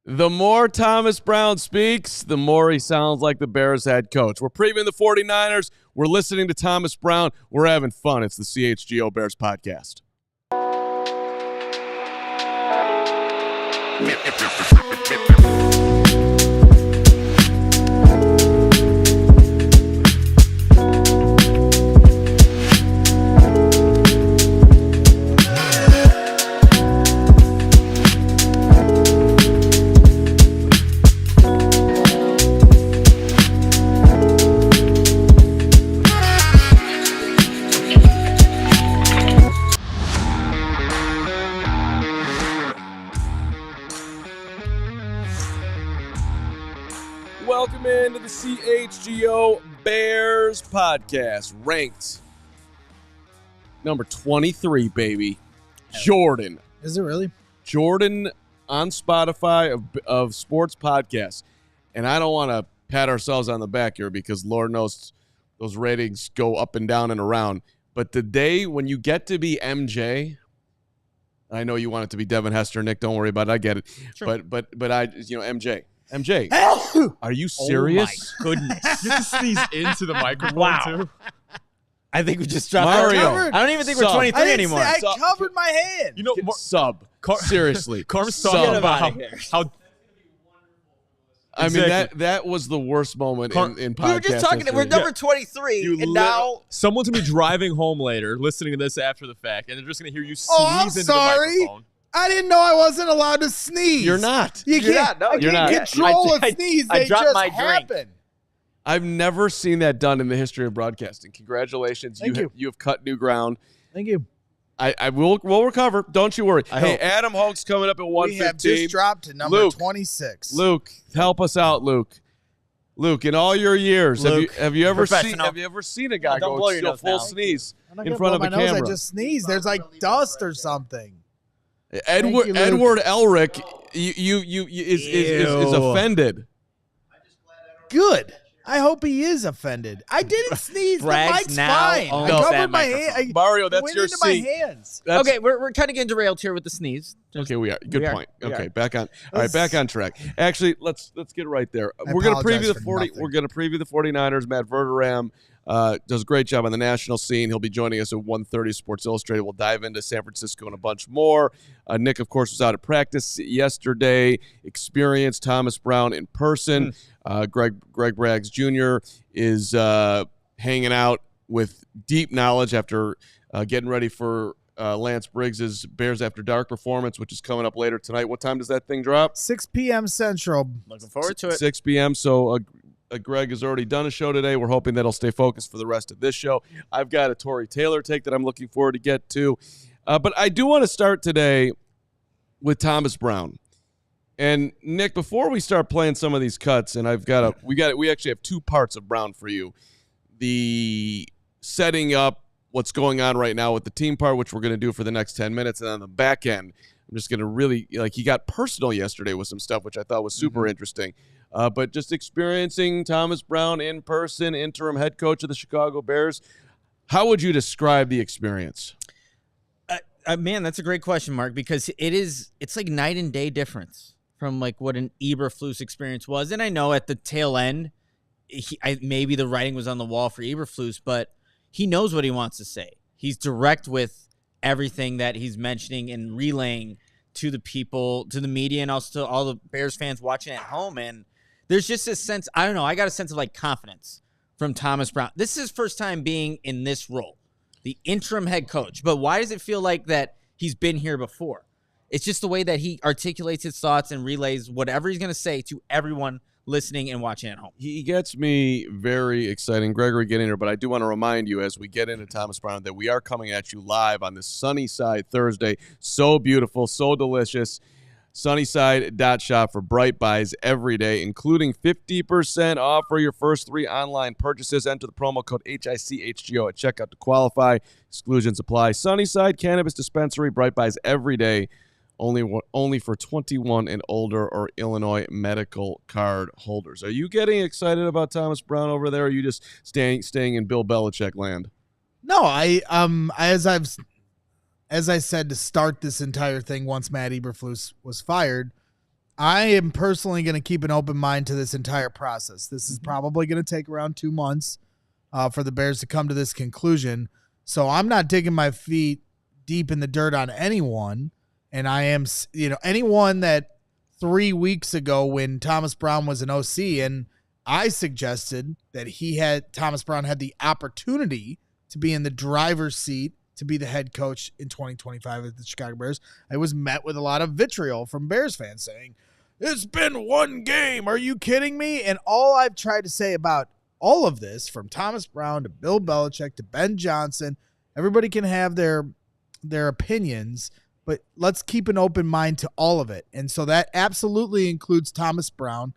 The more Thomas Brown speaks, the more he sounds like the Bears head coach. We're previewing the 49ers. We're listening to Thomas Brown. We're having fun. It's the CHGO Bears Podcast. Welcome into the CHGO Bears Podcast, ranked number 23, baby. Jordan. Is it really? Jordan on Spotify of sports podcasts. And I don't want to pat ourselves on the back here because Lord knows those ratings go up and down and around. But the day when you get to be MJ, I know you want it to be Devin Hester, Nick, don't worry about it. I get it. Sure. But I, MJ, are you serious? Oh, my goodness. You just sneeze into the microphone, too. I think we just dropped Mario. I don't even think we're 23 anymore. I covered my hand. You know, seriously. Carmen's talking about how I mean, that was the worst moment in podcast. We were just talking. We're number 23, and now someone's gonna be driving home later, listening to this after the fact, and they're just gonna hear you sneeze into the microphone. I didn't know I wasn't allowed to sneeze. You're not. You can't. No, you're not. Control a sneeze. I they dropped just my happen. drink. I've never seen that done in the history of broadcasting. Congratulations. You have cut new ground. Thank you. We'll recover. Don't you worry. Hey, Adam Hoge's coming up at 1:15. We have just dropped to number 26. Luke, help us out, Luke. Luke, in all your years, have you ever seen a guy go full sneeze in front of a camera? I just sneezed. There's like dust or something. Edward Elric, is offended. Good. I hope he is offended. I didn't sneeze. The mic's fine. I covered my hand. Mario, that's your seat. My hands. Okay, we're kind of getting derailed here with the sneeze. Okay, we are. Good point. Okay, back on. All right, back on track. Actually, let's get right there. We're going to preview the 40. We're going to preview the 49ers. Matt Verderame does a great job on the national scene. He'll be joining us at 1:30 Sports Illustrated. We'll dive into San Francisco and a bunch more. Nick, of course, was out at practice yesterday. Experienced Thomas Brown in person. Greg Braggs Jr. is hanging out with deep knowledge after getting ready for Lance Briggs's Bears After Dark performance, which is coming up later tonight. What time does that thing drop? 6 p.m. Central. Looking forward to it. 6 p.m. So Greg has already done a show today. We're hoping that he'll stay focused for the rest of this show. I've got a Tory Taylor take that I'm looking forward to get to. But I do want to start today with Thomas Brown. And Nick, before we start playing some of these cuts, and we actually have two parts of Brown for you. The setting up what's going on right now with the team part, which we're going to do for the next 10 minutes. And on the back end, I'm just going to really, he got personal yesterday with some stuff, which I thought was super interesting. But just experiencing Thomas Brown in person, interim head coach of the Chicago Bears, how would you describe the experience? Man, that's a great question, Mark, because it's like night and day difference from like what an Eberflus experience was. And I know at the tail end, maybe the writing was on the wall for Eberflus, but he knows what he wants to say. He's direct with everything that he's mentioning and relaying to the people, to the media, and also to all the Bears fans watching at home. And there's just this sense, I don't know, I got a sense of like confidence from Thomas Brown. This is his first time being in this role, the interim head coach. But why does it feel like that he's been here before? It's just the way that he articulates his thoughts and relays whatever he's going to say to everyone listening and watching at home. He gets me very excited. Gregory, get in here, but I do want to remind you as we get into Thomas Brown that we are coming at you live on this Sunnyside Thursday. So beautiful, so delicious. Sunnyside.shop for bright buys every day, including 50% off for your first 3 online purchases. Enter the promo code HICHGO at checkout to qualify. Exclusions apply. Sunnyside Cannabis Dispensary, bright buys every day. Only for 21 and older or Illinois medical card holders. Are you getting excited about Thomas Brown over there, or are you just staying in Bill Belichick land? No, as I said to start this entire thing once Matt Eberflus was fired, I am personally going to keep an open mind to this entire process. This is probably going to take around 2 months for the Bears to come to this conclusion. So I'm not digging my feet deep in the dirt on anyone. And I am, anyone that 3 weeks ago when Thomas Brown was an OC and I suggested that Thomas Brown had the opportunity to be in the driver's seat to be the head coach in 2025 at the Chicago Bears. I was met with a lot of vitriol from Bears fans saying, it's been 1 game. Are you kidding me? And all I've tried to say about all of this, from Thomas Brown to Bill Belichick to Ben Johnson, everybody can have their opinions, but let's keep an open mind to all of it. And so that absolutely includes Thomas Brown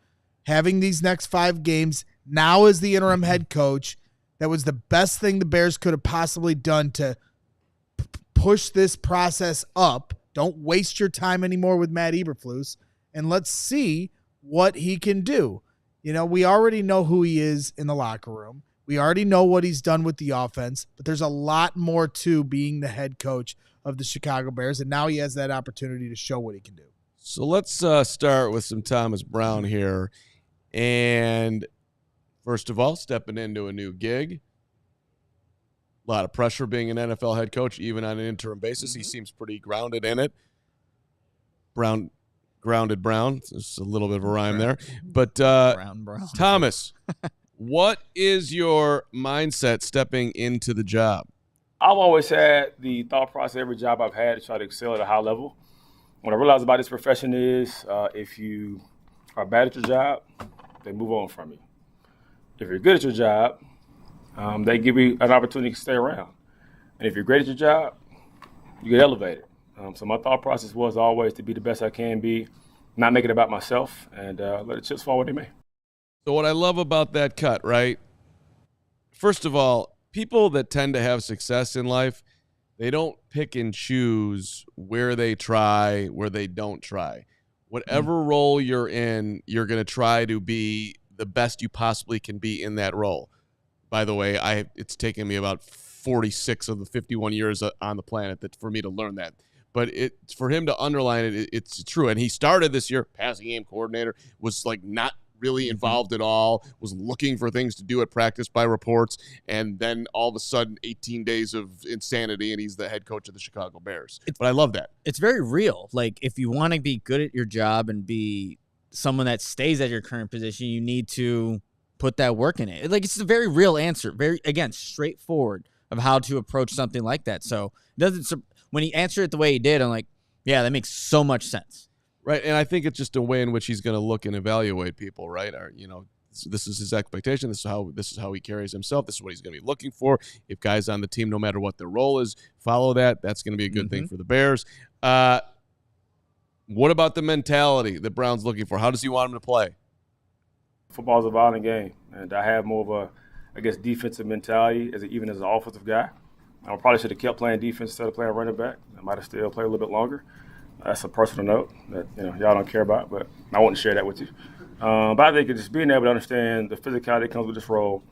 having these next 5 games now as the interim head coach. That was the best thing the Bears could have possibly done to push this process up. Don't waste your time anymore with Matt Eberflus, and let's see what he can do. We already know who he is in the locker room. We already know what he's done with the offense, but there's a lot more to being the head coach of the Chicago Bears, and now he has that opportunity to show what he can do. So let's start with some Thomas Brown here. And first of all, stepping into a new gig. A lot of pressure being an NFL head coach, even on an interim basis. Mm-hmm. He seems pretty grounded in it. Grounded Brown. There's a little bit of a rhyme there. But Brown. Thomas, what is your mindset stepping into the job? I've always had the thought process every job I've had to try to excel at a high level. What I realized about this profession is if you are bad at your job, they move on from you. If you're good at your job, they give you an opportunity to stay around. And if you're great at your job, you get elevated. So my thought process was always to be the best I can be, not make it about myself, and let the chips fall where they may. So what I love about that cut, right? First of all, people that tend to have success in life, they don't pick and choose where they try, where they don't try. Whatever role you're in, you're going to try to be the best you possibly can be in that role. By the way, it's taken me about 46 of the 51 years on the planet for me to learn that. But for him to underline it, it's true. And he started this year, passing game coordinator, was like not really involved at all, was looking for things to do at practice by reports, and then all of a sudden 18 days of insanity, and he's the head coach of the Chicago Bears. But I love that. It's very real. Like, if you want to be good at your job and be someone that stays at your current position, you need to put that work in it. Like, it's a very real answer, very, again, straightforward of how to approach something like that. So when he answered it the way he did, I'm like, yeah, that makes so much sense. Right, and I think it's just a way in which he's going to look and evaluate people, right? Or, this is his expectation. This is how he carries himself. This is what he's going to be looking for. If guys on the team, no matter what their role is, follow that, that's going to be a good thing for the Bears. What about the mentality that Brown's looking for? How does he want him to play? Football's a violent game, and I have more of a, defensive mentality even as an offensive guy. I probably should have kept playing defense instead of playing running back. I might have still played a little bit longer. That's a personal note that y'all don't care about, but I want to share that with you. But I think it's just being able to understand the physicality that comes with this role,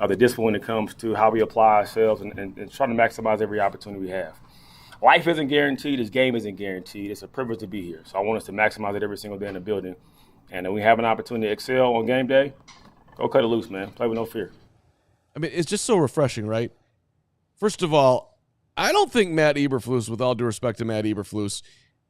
the discipline when it comes to how we apply ourselves, and trying to maximize every opportunity we have. Life isn't guaranteed. This game isn't guaranteed. It's a privilege to be here. So I want us to maximize it every single day in the building. And when we have an opportunity to excel on game day, go cut it loose, man. Play with no fear. I mean, it's just so refreshing, right? First of all, I don't think Matt Eberflus, with all due respect to Matt Eberflus,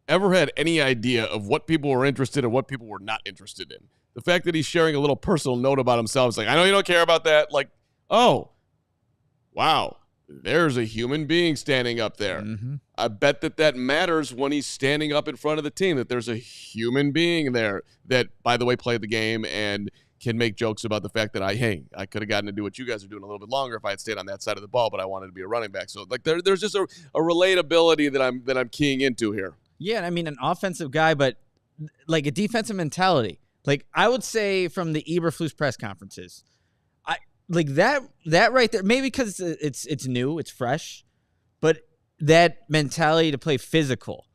ever had any idea of what people were interested in and what people were not interested in. The fact that he's sharing a little personal note about himself is like, I know you don't care about that. Like, oh, wow, there's a human being standing up there. Mm-hmm. I bet that matters when he's standing up in front of the team, that there's a human being there that, by the way, played the game and can make jokes about the fact that I could have gotten to do what you guys are doing a little bit longer if I had stayed on that side of the ball, but I wanted to be a running back. So like there's just a relatability that I'm keying into here. Yeah, I mean, an offensive guy, but like a defensive mentality. Like, I would say from the Eberflus press conferences, I like that right there. Maybe because it's new, it's fresh, but that mentality to play physical.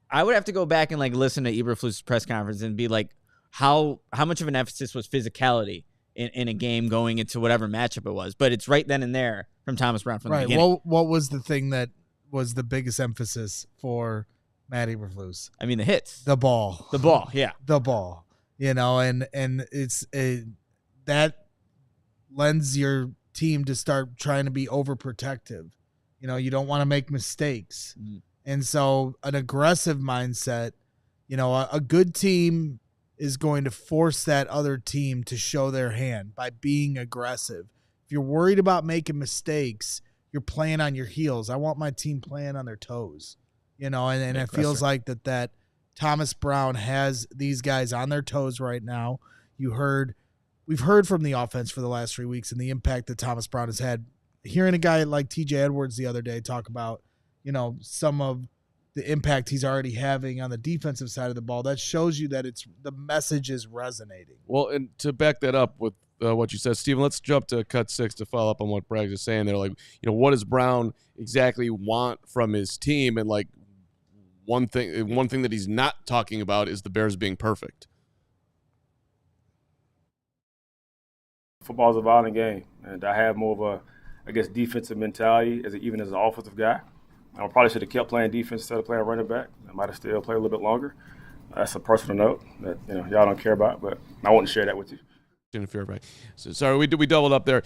I would have to go back and like listen to Eberflus press conference and be like, how much of an emphasis was physicality in a game going into whatever matchup it was. But it's right then and there from Thomas Brown from the beginning. What was the thing that was the biggest emphasis for Matt Eberflus. I mean, the hits. The ball. The ball, yeah. The ball. And it's that lends your team to start trying to be overprotective. You don't want to make mistakes. Mm-hmm. And so an aggressive mindset, a good team is going to force that other team to show their hand by being aggressive. If you're worried about making mistakes, you're playing on your heels. I want my team playing on their toes, and it feels like that Thomas Brown has these guys on their toes right now. We've heard from the offense for the last 3 weeks and the impact that Thomas Brown has had. Hearing a guy like TJ Edwards the other day talk about, some of the impact he's already having on the defensive side of the ball, that shows you that the message is resonating. Well, and to back that up with what you said, Steven, let's jump to cut 6 to follow up on what Bragg is saying there. Like, what does Brown exactly want from his team? And like one thing that he's not talking about is the Bears being perfect. Football is a violent game, and I have more of a, defensive mentality even as an offensive guy. I probably should have kept playing defense instead of playing running back. I might have still played a little bit longer. That's a personal note that y'all don't care about, but I want to share that with you. So, sorry, we doubled up there.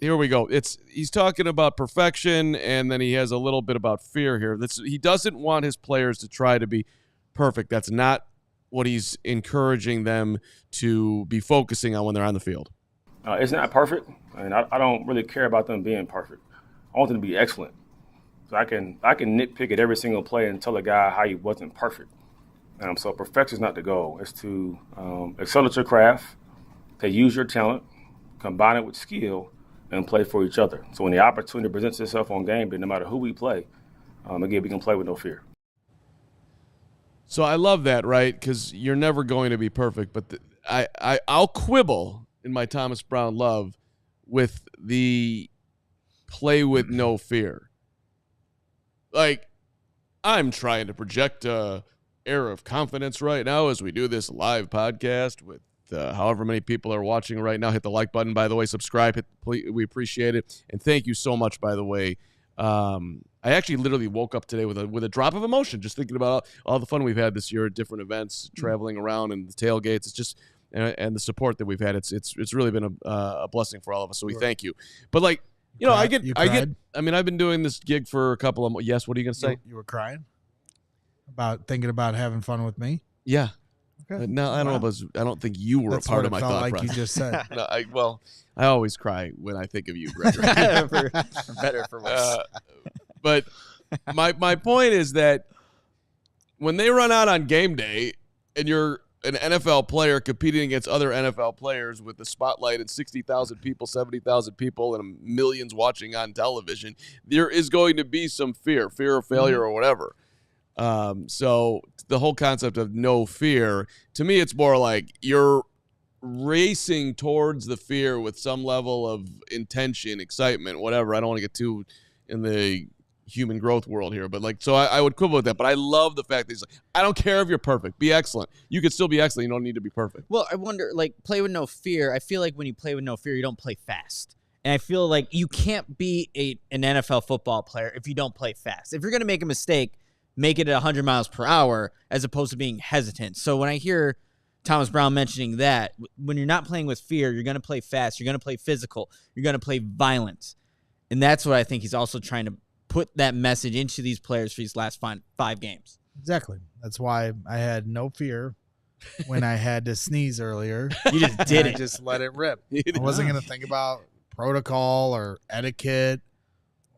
Here we go. He's talking about perfection, and then he has a little bit about fear here. He doesn't want his players to try to be perfect. That's not what he's encouraging them to be focusing on when they're on the field. It's not perfect, and I don't really care about them being perfect. I want them to be excellent. So I can nitpick at every single play and tell a guy how he wasn't perfect. So perfection is not the goal. It's to excel at your craft, to use your talent, combine it with skill, and play for each other. So when the opportunity presents itself on game day, no matter who we play, again, we can play with no fear. So I love that, right? Because you're never going to be perfect. But I'll quibble in my Thomas Brown love with the play with no fear. Like, I'm trying to project a air of confidence right now as we do this live podcast with however many people are watching right now. Hit the like button, by the way. Subscribe. We appreciate it. And thank you so much, by the way. I actually literally woke up today with a drop of emotion just thinking about all the fun we've had this year at different events, traveling around and the tailgates. It's just and the support that we've had. It's really been a blessing for all of us. So we thank you. But like, I've been doing this gig for a couple of. Yes, what are you gonna say? You were crying about thinking about having fun with me. Yeah. Okay. No, I don't know. I don't think you were a part of my thought process. You just said. No, I always cry when I think of you, Gregory. for better, for worse. But my point is that when they run out on game day and you're an NFL player competing against other NFL players with the spotlight and 60,000 people, 70,000 people, and millions watching on television, there is going to be some fear of failure or whatever. So the whole concept of no fear, to me, it's more like you're racing towards the fear with some level of intention, excitement, whatever. I don't want to get too in the human growth world here, but so I would quibble with that. But I love the fact that he's like, I don't care if you're perfect, be excellent. You could still be excellent. You don't need to be perfect. Well, I wonder, play with no fear. I feel like when you play with no fear, you don't play fast. And I feel like you can't be an NFL football player if you don't play fast. If you're going to make a mistake, make it at 100 miles per hour as opposed to being hesitant. So when I hear Thomas Brown mentioning that, when you're not playing with fear, you're going to play fast, you're going to play physical, you're going to play violent. And that's what I think he's also trying to put that message into these players for these last 5 games. Exactly. That's why I had no fear when I had to sneeze earlier. You just did it. I just let it rip. I wasn't going to think about protocol or etiquette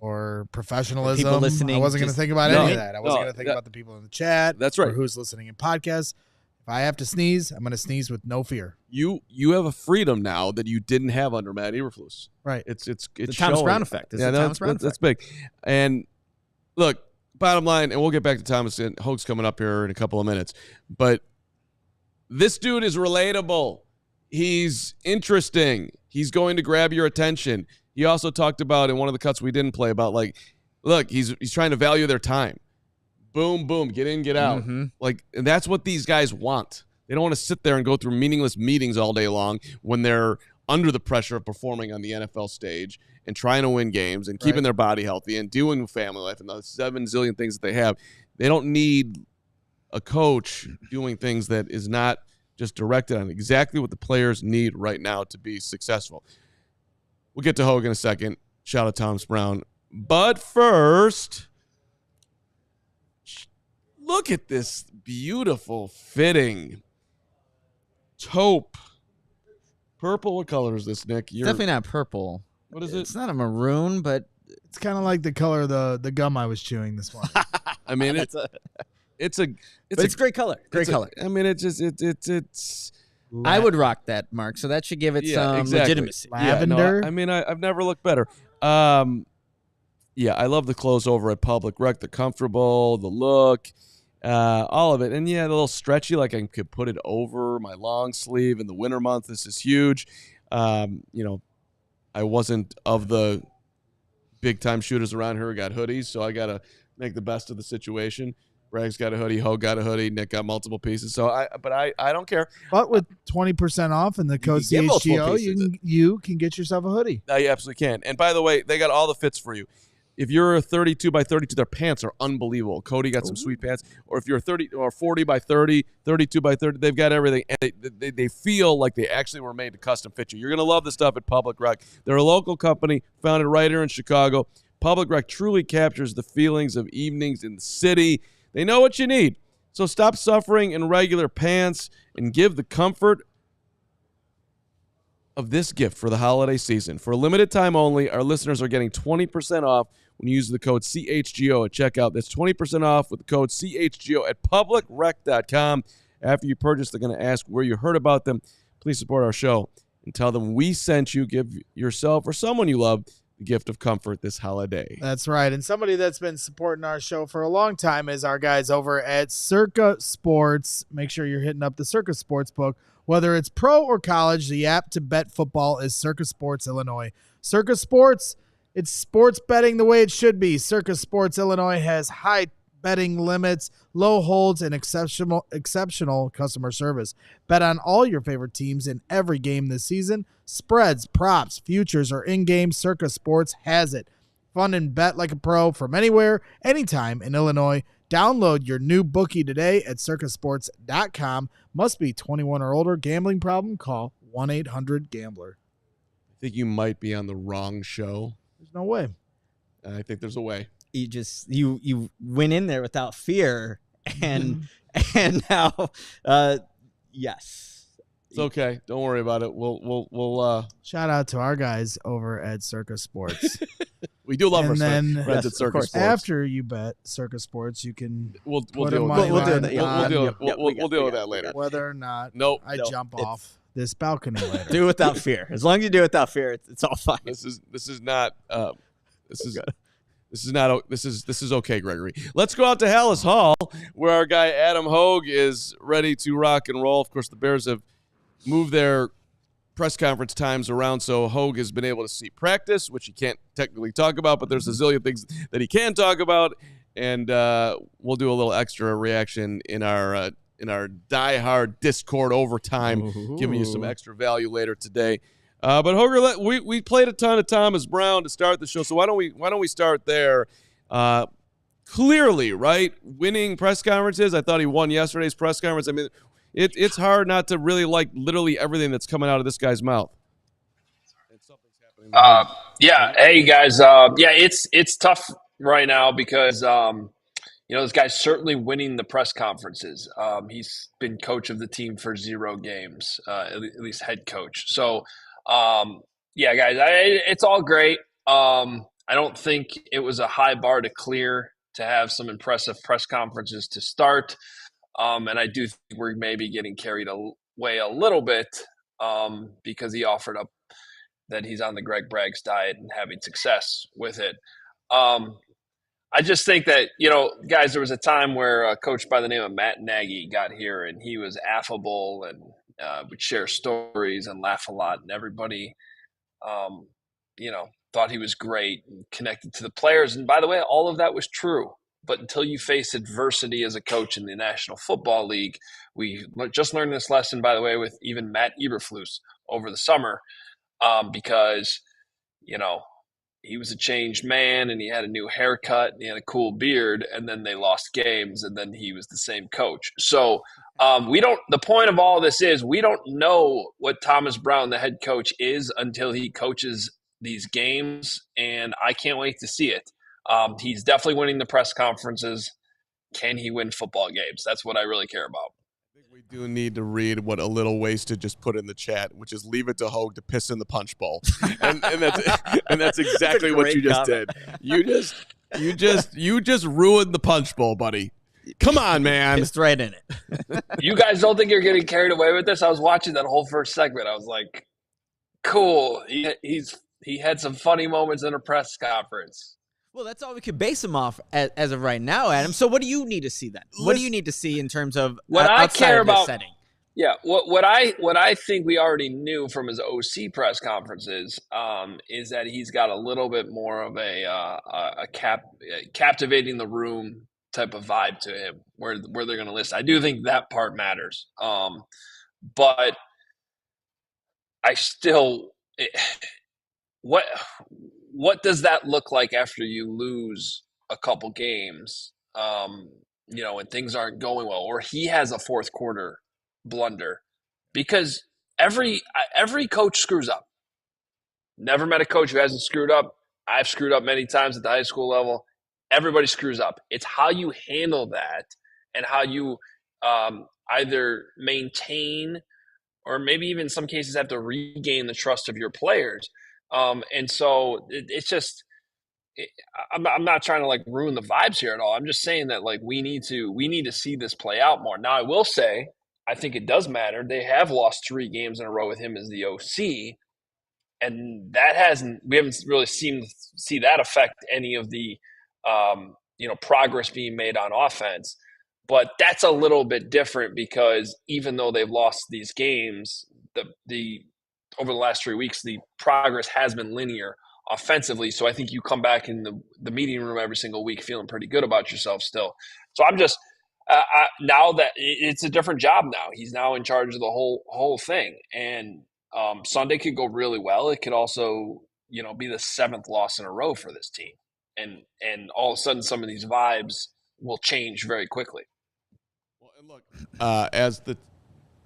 or professionalism. People listening, I wasn't going to think about any of that. I wasn't going to think about the people in the chat. That's right. Or who's listening in podcasts. If I have to sneeze, I'm going to sneeze with no fear. You have a freedom now that you didn't have under Matt Eberflus. Right. It's the Thomas showing. Brown effect. That's big. And look, bottom line, and we'll get back to Thomas and Hoge coming up here in a couple of minutes, but this dude is relatable. He's interesting. He's going to grab your attention. He also talked about in one of the cuts we didn't play about look, he's trying to value their time. Boom, boom, get in, get out. Mm-hmm. And that's what these guys want. They don't want to sit there and go through meaningless meetings all day long when they're under the pressure of performing on the NFL stage and trying to win games and keeping their body healthy and doing family life and the 7 zillion things that they have. They don't need a coach doing things that is not just directed on exactly what the players need right now to be successful. We'll get to Hoge in a second. Shout out Thomas Brown. But first, look at this beautiful fitting taupe. Purple. What color is this, Nick? It's definitely not purple. What is it? It's not a maroon, but It's kind of like the color of the gum I was chewing this morning. I mean, it's a great color. Great color. I mean, it's I would rock that, Mark. So that should give it some exactly. legitimacy. Lavender. I mean, I've never looked better. Yeah, I love the clothes over at Public Rec. They're comfortable, the look, all of it. And yeah, a little stretchy, like I could put it over my long sleeve in the winter month. This is huge. You know, I wasn't of the big time shooters around here who got hoodies, so I got to make the best of the situation. Bragg's got a hoodie, Hoge got a hoodie, Nick got multiple pieces. So I don't care. But with 20% off and the code can get multiple CHGO, pieces. you can get yourself a hoodie. You absolutely can. And by the way, they got all the fits for you. If you're a 32 by 32, their pants are unbelievable. Cody got some sweet pants. Or if you're 30 or 40 by 30, 32 by 30, they've got everything. And they feel like they actually were made to custom fit you. You're going to love the stuff at Public Rec. They're a local company founded right here in Chicago. Public Rec truly captures the feelings of evenings in the city. They know what you need. So stop suffering in regular pants and give the comfort of this gift for the holiday season. For a limited time only, our listeners are getting 20% off when you use the code CHGO at checkout. That's 20% off with the code CHGO at publicrec.com. After you purchase, they're going to ask where you heard about them. Please support our show and tell them we sent you. Give yourself or someone you love the gift of comfort this holiday. That's right. And somebody that's been supporting our show for a long time is our guys over at Circa Sports. Make sure you're hitting up the Circa Sports book. Whether it's pro or college, the app to bet football is Circa Sports Illinois. Circa Sports, it's sports betting the way it should be. Circa Sports Illinois has high betting limits, low holds, and exceptional customer service. Bet on all your favorite teams in every game this season. Spreads, props, futures, or in-game, Circa Sports has it. Fun and bet like a pro from anywhere, anytime in Illinois. Download your new bookie today at circasports.com. Must be 21 or older. Gambling problem? Call 1-800-GAMBLER. I think you might be on the wrong show. There's no way. I think there's a way. You went in there without fear, and now yes. It's okay. Don't worry about it. We'll Shout out to our guys over at Circa Sports. we do love And our then- friends at Yes, of Circus course. Sports. After you bet Circa Sports, you can We'll put deal a with money that. We'll do line that. on We'll deal with that later. whether or not Nope. I No, jump it's- off this balcony later. Do it without fear. As long as you do it without fear, it's all fine. This is not okay, Gregory. Let's go out to Halas Hall, where our guy Adam Hoge is ready to rock and roll. Of course, the Bears have moved their press conference times around, so Hoge has been able to see practice, which he can't technically talk about, but there's a zillion things that he can talk about, and we'll do a little extra reaction in our diehard Discord overtime, giving you some extra value later today. But Hoge, we played a ton of Thomas Brown to start the show, so why don't we start there? Clearly, right, winning press conferences. I thought he won yesterday's press conference. I mean, it's hard not to really like literally everything that's coming out of this guy's mouth. Yeah. Hey guys. It's tough right now because this guy's certainly winning the press conferences. He's been coach of the team for 0 games, at least head coach. So, guys, it's all great. I don't think it was a high bar to clear to have some impressive press conferences to start. And I do think we're maybe getting carried away a little bit because he offered up that he's on the Greg Bragg's diet and having success with it. I just think that, guys, there was a time where a coach by the name of Matt Nagy got here and he was affable and would share stories and laugh a lot. And everybody, thought he was great and connected to the players. And by the way, all of that was true. But until you face adversity as a coach in the National Football League, we just learned this lesson, by the way, with even Matt Eberflus over the summer, because, he was a changed man and he had a new haircut and he had a cool beard, and then they lost games and then he was the same coach. So the point of all this is we don't know what Thomas Brown, the head coach, is until he coaches these games, and I can't wait to see it. He's definitely winning the press conferences. Can he win football games? That's what I really care about. We do need to read what a little wasted just put in the chat, which is leave it to Hoge to piss in the punch bowl, and that's exactly what you just did. You just ruined the punch bowl, buddy. Come on, man. Pissed right in it. You guys don't think you're getting carried away with this? I was watching that whole first segment. I was like, cool. He had some funny moments in a press conference. Well, that's all we could base him off as of right now, Adam. So what do you need to see then? What do you need to see in terms of what I care about setting? Yeah, what I think we already knew from his OC press conferences is that he's got a little bit more of a captivating the room type of vibe to him, where they're going to listen. I do think that part matters, but I still what does that look like after you lose a couple games, and things aren't going well, or he has a fourth quarter blunder? Because every coach screws up. Never met a coach who hasn't screwed up. I've screwed up many times at the high school level. Everybody screws up. It's how you handle that and how you either maintain or maybe even in some cases have to regain the trust of your players. And so it's just I'm not trying to like ruin the vibes here at all. I'm just saying that like we need to see this play out more. Now I will say I think it does matter. They have lost 3 games in a row with him as the OC, and we haven't really seen that affect any of the progress being made on offense. But that's a little bit different because even though they've lost these games, the over the last 3 weeks, the progress has been linear offensively. So I think you come back in the meeting room every single week feeling pretty good about yourself still. So I'm just now that it's a different job now. He's now in charge of the whole thing. And Sunday could go really well. It could also, be the 7th loss in a row for this team. And all of a sudden some of these vibes will change very quickly. Well, and look, as the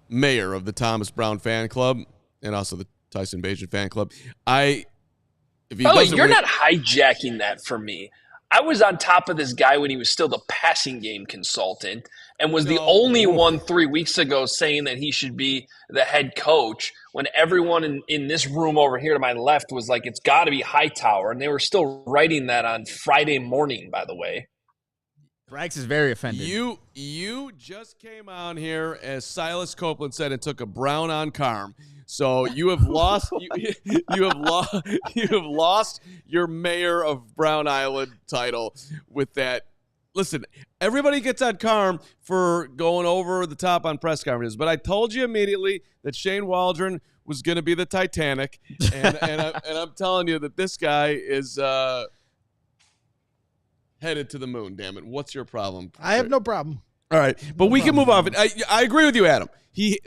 mayor of the Thomas Brown fan club and also the Tyson Bagent fan club, you're not hijacking that from me. I was on top of this guy when he was still the passing game consultant and was the only one 3 weeks ago saying that he should be the head coach when everyone in this room over here to my left was like, it's got to be Hightower. And they were still writing that on Friday morning, by the way. Brax is very offended. You just came on here, as Silas Copeland said, and took a brown on Carm. So you have lost. You have lost your mayor of Brown Island title with that. Listen, everybody gets on Carm for going over the top on press conferences, but I told you immediately that Shane Waldron was going to be the Titanic, and I'm telling you that this guy is headed to the moon. Damn it! What's your problem? I have no problem. All right, but we can move on. I agree with you, Adam. He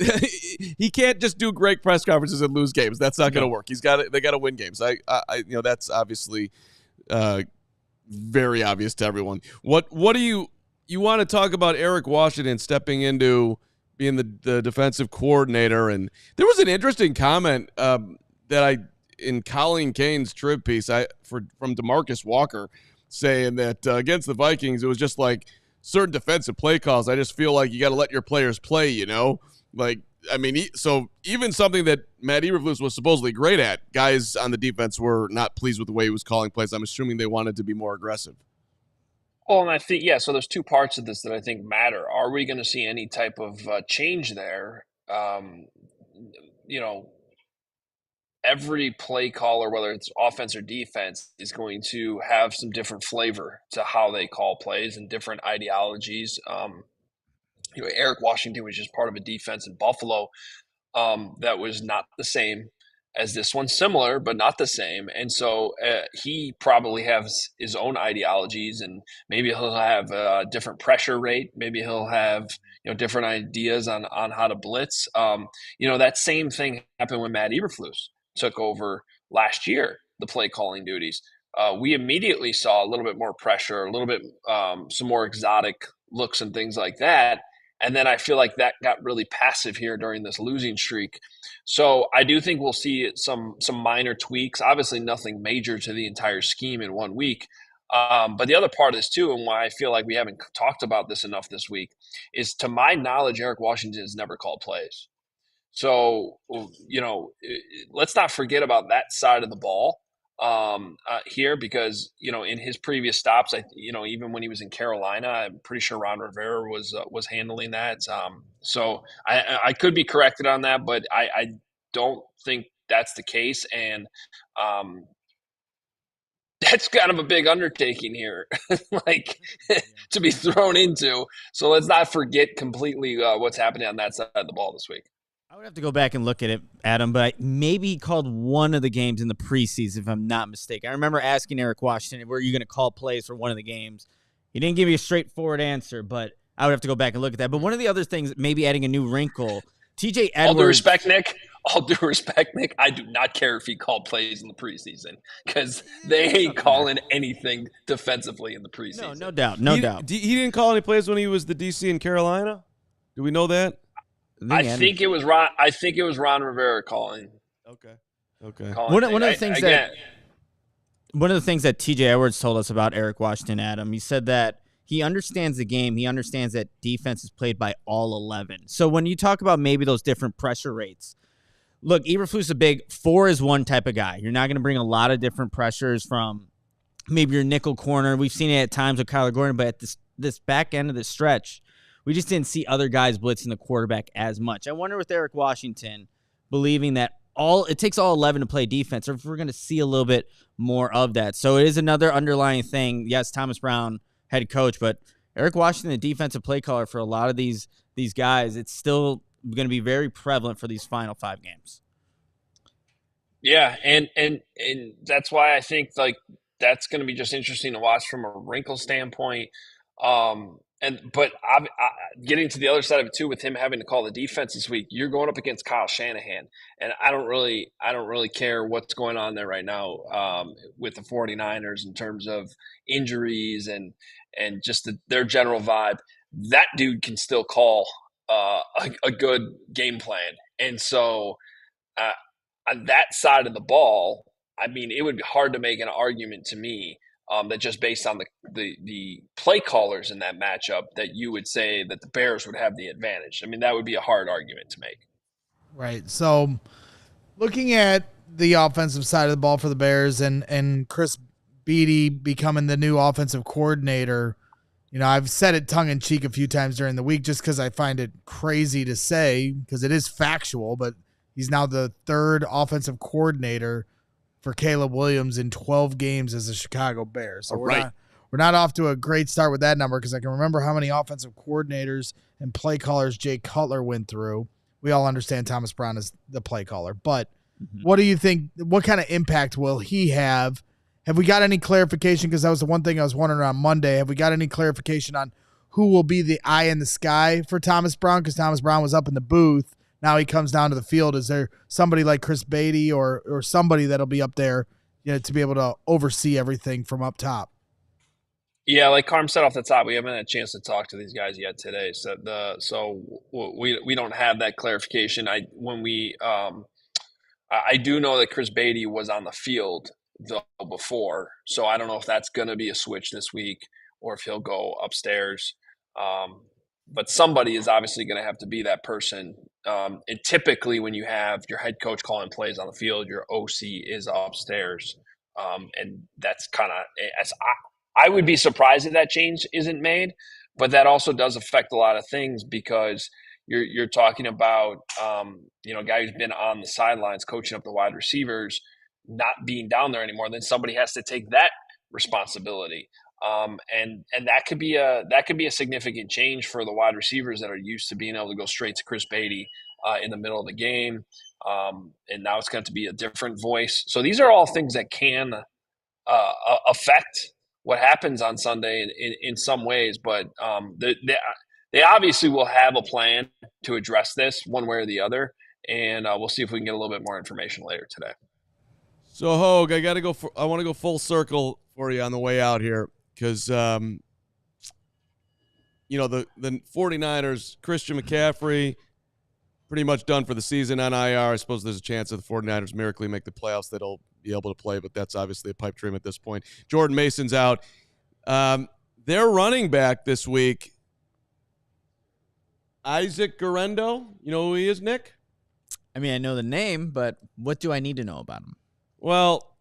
can't just do great press conferences and lose games. That's not going to work. They got to win games. That's obviously very obvious to everyone. What do you want to talk about Eric Washington stepping into being the defensive coordinator? And there was an interesting comment in Colleen Kane's trib piece from DeMarcus Walker saying that against the Vikings, it was just like certain defensive play calls. I just feel like you got to let your players play, so even something that Matt Eberflus was supposedly great at, guys on the defense were not pleased with the way he was calling plays. I'm assuming they wanted to be more aggressive. Well, and I think, so there's 2 parts of this that I think matter. Are we going to see any type of change there? Every play caller, whether it's offense or defense, is going to have some different flavor to how they call plays and different ideologies. Eric Washington was just part of a defense in Buffalo that was not the same as this one, similar but not the same. And so he probably has his own ideologies, and maybe he'll have a different pressure rate. Maybe he'll have different ideas on how to blitz. That same thing happened when Matt Eberflus took over last year, the play calling duties. we immediately saw a little bit more pressure, a little bit some more exotic looks and things like that. And then I feel like that got really passive here during this losing streak. So I do think we'll see some minor tweaks. Obviously, nothing major to the entire scheme in 1 week. But the other part of this too, and why I feel like we haven't talked about this enough this week, is to my knowledge, Eric Washington has never called plays. So, let's not forget about that side of the ball here, because, in his previous stops, even when he was in Carolina, I'm pretty sure Ron Rivera was handling that. So I could be corrected on that, but I don't think that's the case. And that's kind of a big undertaking here, to be thrown into. So let's not forget completely what's happening on that side of the ball this week. I would have to go back and look at it, Adam, but maybe he called one of the games in the preseason, if I'm not mistaken. I remember asking Eric Washington, were you going to call plays for one of the games? He didn't give me a straightforward answer, but I would have to go back and look at that. But one of the other things, maybe adding a new wrinkle, TJ Edwards. All due respect, Nick, I do not care if he called plays in the preseason, because they ain't calling anything defensively in the preseason. No doubt. He didn't call any plays when he was the DC in Carolina? Do we know that? I think it was Ron Rivera calling. Okay. One of the things that TJ Edwards told us about Eric Washington, Adam, he said that he understands the game. He understands that defense is played by all 11. So when you talk about maybe those different pressure rates, look, Eberflus is a big 4-is-1 type of guy. You're not going to bring a lot of different pressures from maybe your nickel corner. We've seen it at times with Kyler Gordon, but at this back end of the stretch, we just didn't see other guys blitzing the quarterback as much. I wonder with Eric Washington believing that it takes all 11 to play defense, or if we're going to see a little bit more of that. So it is another underlying thing. Yes, Thomas Brown, head coach, but Eric Washington, the defensive play caller for a lot of these guys, it's still going to be very prevalent for these final 5 games. Yeah, and that's why I think that's going to be just interesting to watch from a wrinkle standpoint. But getting to the other side of it too, with him having to call the defense this week, you're going up against Kyle Shanahan, and I don't really care what's going on there right now with the 49ers in terms of injuries and just their general vibe. That dude can still call a good game plan, and so on that side of the ball, I mean, it would be hard to make an argument to me that just based on the play callers in that matchup that you would say that the Bears would have the advantage. I mean, that would be a hard argument to make. Right. So looking at the offensive side of the ball for the Bears and Chris Beatty becoming the new offensive coordinator, I've said it tongue in cheek a few times during the week just because I find it crazy to say because it is factual, but he's now the 3rd offensive coordinator for Caleb Williams in 12 games as a Chicago Bear. So we're not off to a great start with that number because I can remember how many offensive coordinators and play callers Jay Cutler went through. We all understand Thomas Brown is the play caller, but what do you think? What kind of impact will he have? Have we got any clarification? Because that was the one thing I was wondering on Monday. Have we got any clarification on who will be the eye in the sky for Thomas Brown? Because Thomas Brown was up in the booth. Now he comes down to the field. Is there somebody like Chris Beatty or somebody that'll be up there, to be able to oversee everything from up top? Yeah, like Carm said off the top, we haven't had a chance to talk to these guys yet today. So we don't have that clarification. I do know that Chris Beatty was on the field though before, so I don't know if that's going to be a switch this week or if he'll go upstairs. But somebody is obviously going to have to be that person. And typically when you have your head coach calling plays on the field, your OC is upstairs. And that's kind of – I would be surprised if that change isn't made, but that also does affect a lot of things because you're talking about a guy who's been on the sidelines coaching up the wide receivers not being down there anymore. Then somebody has to take that responsibility. And that could be a significant change for the wide receivers that are used to being able to go straight to Chris Beatty in the middle of the game. And now it's going to be a different voice. So these are all things that can affect what happens on Sunday in some ways. But they obviously will have a plan to address this one way or the other. And we'll see if we can get a little bit more information later today. So, Hoge, I want to go full circle for you on the way out here because, the 49ers, Christian McCaffrey, pretty much done for the season on IR. I suppose there's a chance that the 49ers miraculously make the playoffs that he'll be able to play, but that's obviously a pipe dream at this point. Jordan Mason's out. Their running back this week, Isaac Guerendo. You know who he is, Nick? I mean, I know the name, but what do I need to know about him? Well,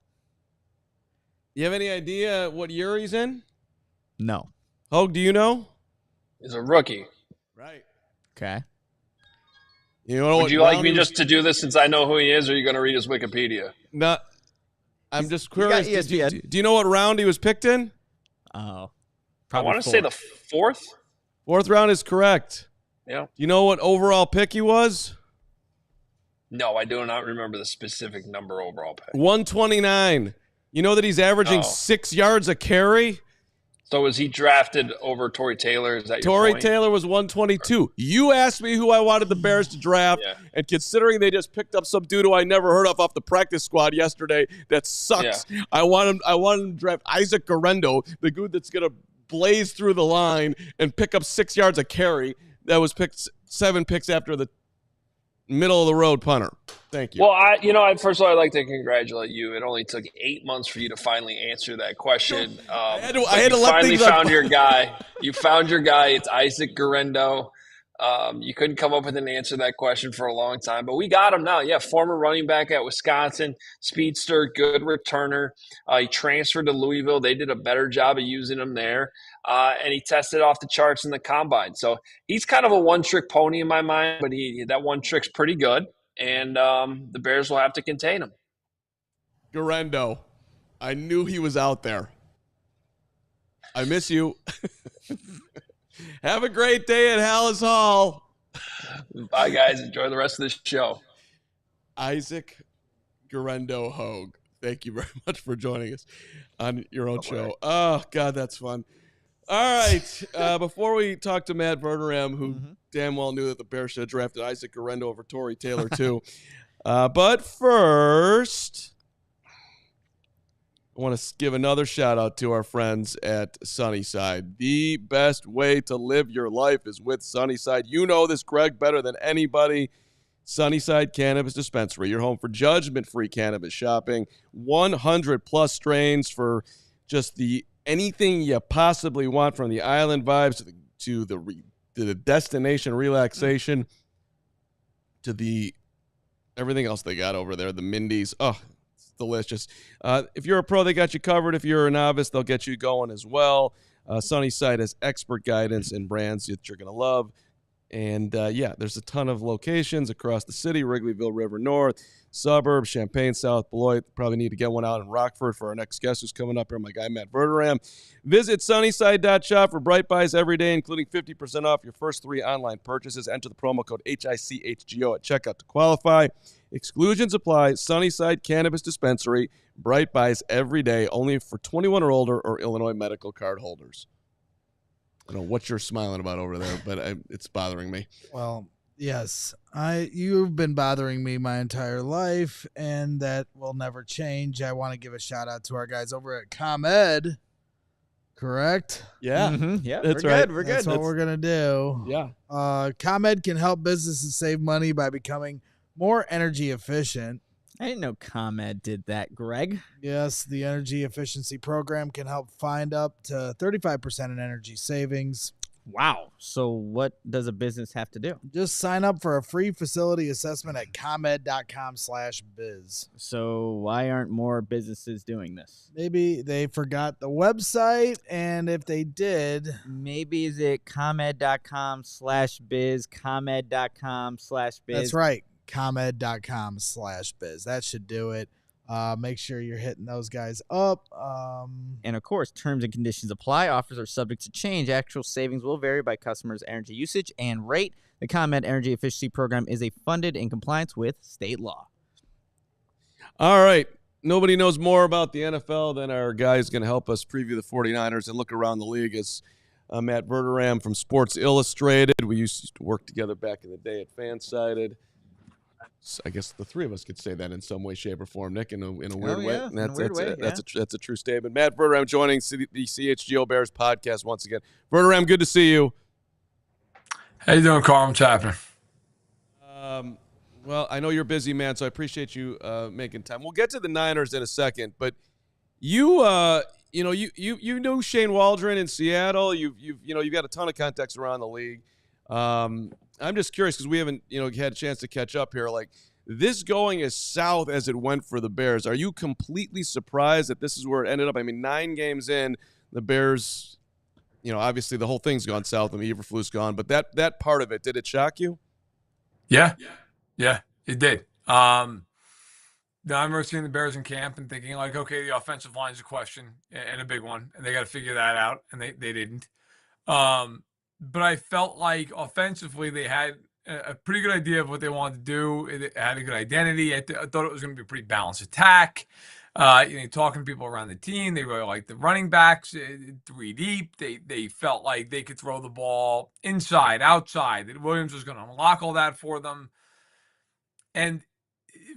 you have any idea what year he's in? No. Hoge, do you know? He's a rookie. Right. Okay. You know Would you like me just to do this since I know who he is, or are you going to read his Wikipedia? No. I'm just curious. got ESPN. Do you know what round he was picked in? Oh. I want to say the fourth. Fourth round is correct. Yeah. Do you know what overall pick he was? No, I do not remember the specific number overall pick. 129. You know that he's averaging 6 yards a carry? So was he drafted over Tory Taylor? Is that your Tory point? Taylor was 122. You asked me who I wanted the Bears to draft, and considering they just picked up some dude who I never heard of off the practice squad yesterday that sucks, I want him to draft Isaac Guerendo, the dude that's going to blaze through the line and pick up 6 yards a carry. That was picked 7 picks after the middle of the road punter. Thank you. Well, first of all, I'd like to congratulate you. It only took 8 months for you to finally answer that question. I had to let finally things found your guy. You found your guy. It's Isaac Guerendo. You couldn't come up with an answer to that question for a long time, but we got him now. Yeah, former running back at Wisconsin, speedster, good returner. He transferred to Louisville. They did a better job of using him there, and he tested off the charts in the combine. So he's kind of a one-trick pony in my mind, but that one trick's pretty good, and the Bears will have to contain him. Guerendo, I knew he was out there. I miss you. Have a great day at Halas Hall. Bye, guys. Enjoy the rest of this show. Isaac Guerendo Hoge, thank you very much for joining us on your own show. Oh, God, that's fun. All right. Before we talk to Matt Verderame, who damn well knew that the Bears should have drafted Isaac Guerendo over Tory Taylor, too. But first, I want to give another shout out to our friends at Sunnyside. The best way to live your life is with Sunnyside. You know this, Greg, better than anybody. Sunnyside Cannabis Dispensary, your home for judgment-free cannabis shopping. 100-plus strains for just anything you possibly want, from the island vibes to the destination relaxation to the everything else they got over there, the Mindy's. Oh, delicious. If you're a pro, they got you covered. If you're a novice, they'll get you going as well. Sunnyside has expert guidance and brands that you're going to love. And, there's a ton of locations across the city: Wrigleyville, River North, suburbs, Champaign, South Beloit. Probably need to get one out in Rockford for our next guest who's coming up here, my guy Matt Verderame. Visit Sunnyside.shop for bright buys every day, including 50% off your first 3 online purchases. Enter the promo code HICHGO at checkout to qualify. Exclusions apply. Sunnyside Cannabis Dispensary. Bright buys every day, only for 21 or older or Illinois medical card holders. I don't know what you're smiling about over there, but it's bothering me. Well, yes, you've been bothering me my entire life, and that will never change. I want to give a shout out to our guys over at ComEd. Correct? Yeah, Yeah, that's we're right. good. We're good. That's what we're gonna do. Yeah. ComEd can help businesses save money by becoming more energy efficient. I didn't know ComEd did that, Greg. Yes, the energy efficiency program can help find up to 35% in energy savings. Wow. So what does a business have to do? Just sign up for a free facility assessment at comed.com/biz. So why aren't more businesses doing this? Maybe they forgot the website, and if they did, Maybe is it comed.com/biz, comed.com/biz? that's right, comed.com/biz. That should do it. Make sure you're hitting those guys up. And of course, terms and conditions apply. Offers are subject to change. Actual savings will vary by customers' energy usage and rate. The ComEd Energy Efficiency Program is funded in compliance with state law. All right. Nobody knows more about the NFL than our guy who's going to help us preview the 49ers and look around the league. Is Matt Verderame from Sports Illustrated. We used to work together back in the day at Fansided. I guess the three of us could say that in some way, shape, or form, Nick, in a weird way. Yeah, And in a weird way. That's a true statement. Matt Verderame joining the CHGO Bears podcast once again. Verderame, good to see you. How you doing, Carl? What's happening? Well, I know you're busy, man, so I appreciate you making time. We'll get to the Niners in a second, but you know Shane Waldron in Seattle. You've got a ton of contacts around the league. I'm just curious because we haven't had a chance to catch up here. Like, this going as south as it went for the Bears, are you completely surprised that this is where it ended up? I mean, 9 games in, the Bears, obviously the whole thing's gone south. I mean, Eberflus gone, but that part of it, did it shock you? Yeah, it did. I remember seeing the Bears in camp and thinking, like, okay, the offensive line is a question and a big one, and they got to figure that out, and they didn't. But I felt like offensively they had a pretty good idea of what they wanted to do. It had a good identity. I thought it was going to be a pretty balanced attack. Talking to people around the team, they really liked the running backs, 3 deep. They felt like they could throw the ball inside, outside, that Williams was going to unlock all that for them. And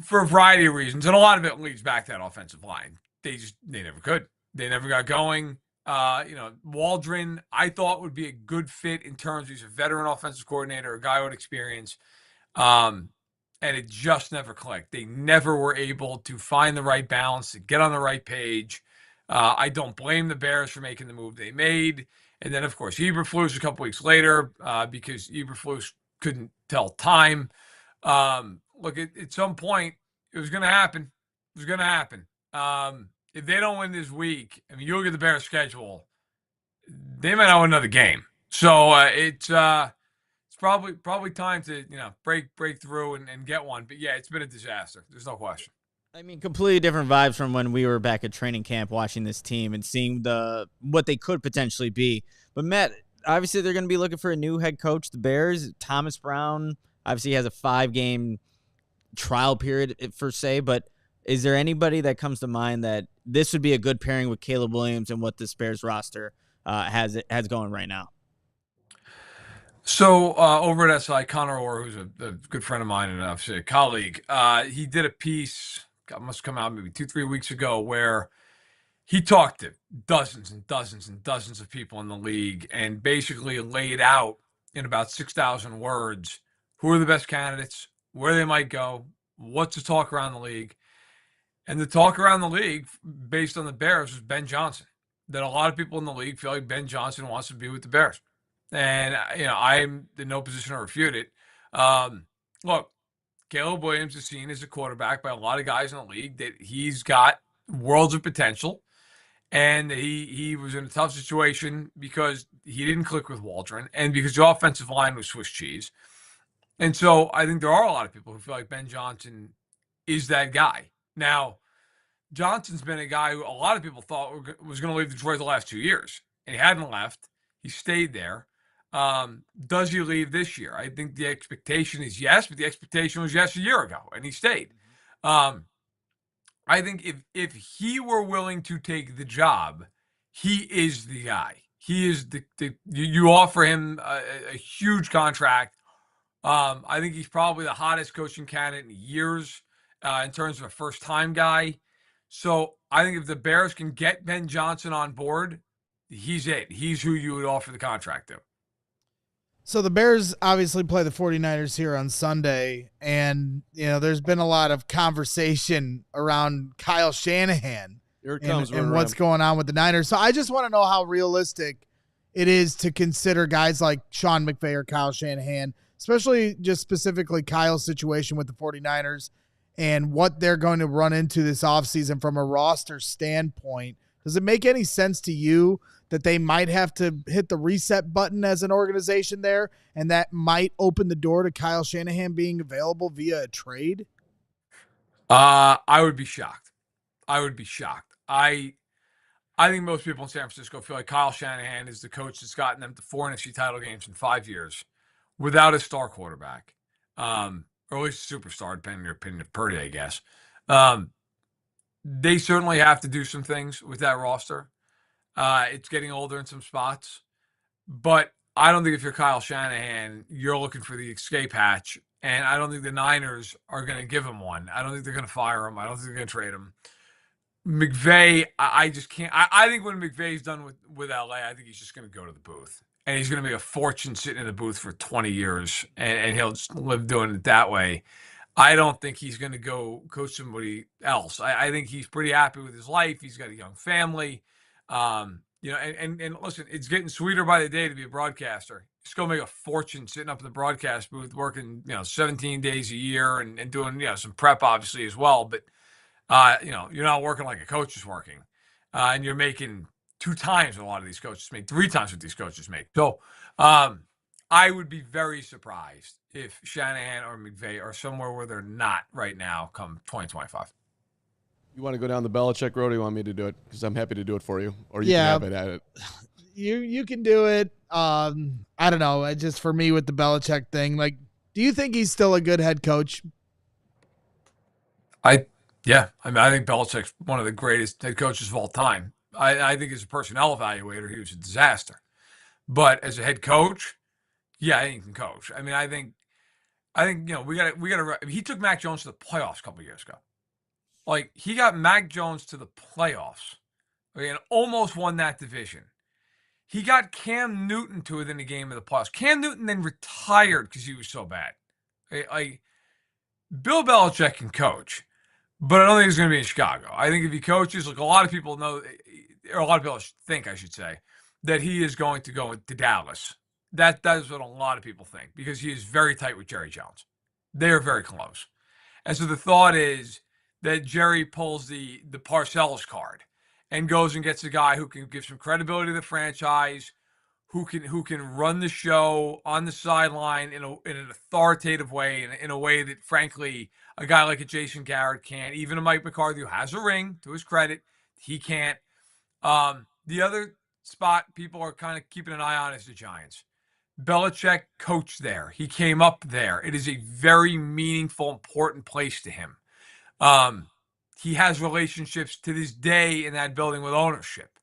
for a variety of reasons, and a lot of it leads back to that offensive line. They never could. They never got going. Waldron, I thought would be a good fit in terms of he's a veteran offensive coordinator, a guy with experience. And it just never clicked. They never were able to find the right balance, to get on the right page. I don't blame the Bears for making the move they made. And then, of course, Eberflus a couple weeks later because Eberflus couldn't tell time. Look, at some point, it was going to happen. It was going to happen. If they don't win this week, I mean, you look at the Bears' schedule, they might not win another game. So it's probably time to break through and get one. But yeah, it's been a disaster. There's no question. I mean, completely different vibes from when we were back at training camp watching this team and seeing what they could potentially be. But Matt, obviously they're going to be looking for a new head coach. The Bears, Thomas Brown, obviously has a 5-game trial period per se, but is there anybody that comes to mind that this would be a good pairing with Caleb Williams and what this Bears roster has going right now? So over at SI, Connor Orr, who's a good friend of mine and obviously a colleague, he did a piece, must come out maybe 2-3 weeks ago, where he talked to dozens and dozens and dozens of people in the league and basically laid out in about 6,000 words who are the best candidates, where they might go, what's the talk around the league. And the talk around the league, based on the Bears, was Ben Johnson. That a lot of people in the league feel like Ben Johnson wants to be with the Bears. And, I'm in no position to refute it. Look, Caleb Williams is seen as a quarterback by a lot of guys in the league that he's got worlds of potential. And he was in a tough situation because he didn't click with Waldron and because the offensive line was Swiss cheese. And so I think there are a lot of people who feel like Ben Johnson is that guy. Now, Johnson's been a guy who a lot of people thought was going to leave Detroit the last 2 years, and he hadn't left. He stayed there. Does he leave this year? I think the expectation is yes, but the expectation was yes a year ago, and he stayed. I think if he were willing to take the job, he is the guy. He is you offer him a huge contract. I think he's probably the hottest coaching candidate in years in terms of a first-time guy. So I think if the Bears can get Ben Johnson on board, he's it. He's who you would offer the contract to. So the Bears obviously play the 49ers here on Sunday, and there's been a lot of conversation around Kyle Shanahan and what's going on with the Niners. So I just want to know how realistic it is to consider guys like Sean McVay or Kyle Shanahan, especially just specifically Kyle's situation with the 49ers and what they're going to run into this offseason from a roster standpoint. Does it make any sense to you that they might have to hit the reset button as an organization there, and that might open the door to Kyle Shanahan being available via a trade? I would be shocked. I think most people in San Francisco feel like Kyle Shanahan is the coach that's gotten them to 4 NFC title games in 5 years without a star quarterback, or at least a superstar, depending on your opinion of Purdy, I guess. They certainly have to do some things with that roster. It's getting older in some spots, but I don't think if you're Kyle Shanahan, you're looking for the escape hatch. And I don't think the Niners are going to give him one. I don't think they're going to fire him. I don't think they're going to trade him. McVay, I just can't. I think when McVay's done with LA, I think he's just going to go to the booth. And he's going to make a fortune sitting in the booth for 20 years. And he'll just live doing it that way. I don't think he's going to go coach somebody else. I think he's pretty happy with his life. He's got a young family. And listen, it's getting sweeter by the day to be a broadcaster. Just go make a fortune sitting up in the broadcast booth, working 17 days a year and doing some prep obviously as well. But you're not working like a coach is working, and you're making 2 times what a lot of these coaches make, 3 times what these coaches make. So I would be very surprised if Shanahan or McVay are somewhere where they're not right now come 2025. You want to go down the Belichick road, or you want me to do it? Because I'm happy to do it for you, or you can have it at it. You can do it. I don't know. Just for me with the Belichick thing, like, do you think he's still a good head coach? I think Belichick's one of the greatest head coaches of all time. I think as a personnel evaluator, he was a disaster. But as a head coach, yeah, I think he can coach. I mean, I think we got to. He took Mac Jones to the playoffs a couple of years ago. Like, he got Mac Jones to the playoffs, and almost won that division. He got Cam Newton to within a game of the playoffs. Cam Newton then retired because he was so bad. Like, Bill Belichick can coach, but I don't think he's going to be in Chicago. I think if he coaches, like a lot of people know, or a lot of people think, I should say, that he is going to go to Dallas. That is what a lot of people think, because he is very tight with Jerry Jones. They are very close. And so the thought is that Jerry pulls the Parcells card and goes and gets a guy who can give some credibility to the franchise, who can run the show on the sideline in an authoritative way, in a way that, frankly, a guy like a Jason Garrett can't. Even a Mike McCarthy, who has a ring, to his credit, he can't. The other spot people are kind of keeping an eye on is the Giants. Belichick coached there. He came up there. It is a very meaningful, important place to him. He has relationships to this day in that building with ownership.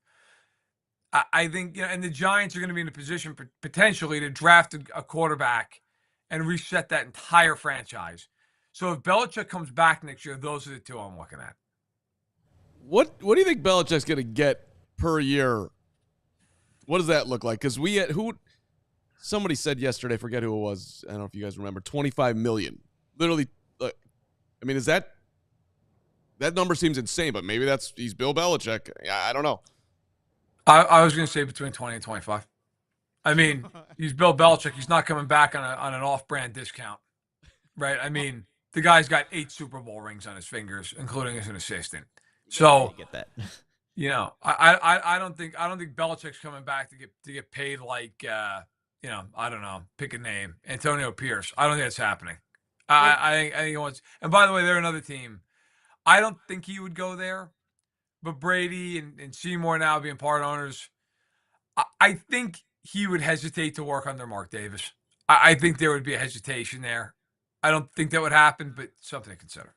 I think, and the Giants are going to be in a position potentially to draft a quarterback and reset that entire franchise. So if Belichick comes back next year, those are the 2 I'm looking at. What do you think Belichick's going to get per year? What does that look like? Because somebody said yesterday, I forget who it was, I don't know if you guys remember, $25 million. Literally, I mean, is that number seems insane, but maybe he's Bill Belichick. I don't know. I was going to say between 20 and 25. I mean, he's Bill Belichick. He's not coming back on an off-brand discount, right? I mean, the guy's got 8 Super Bowl rings on his fingers, including as an assistant. So get that. I don't think Belichick's coming back to get paid like I don't know, pick a name, Antonio Pierce. I don't think that's happening. I think he wants. And by the way, they're another team. I don't think he would go there, but Brady and Seymour now being part owners, I think he would hesitate to work under Mark Davis. I think there would be a hesitation there. I don't think that would happen, but something to consider.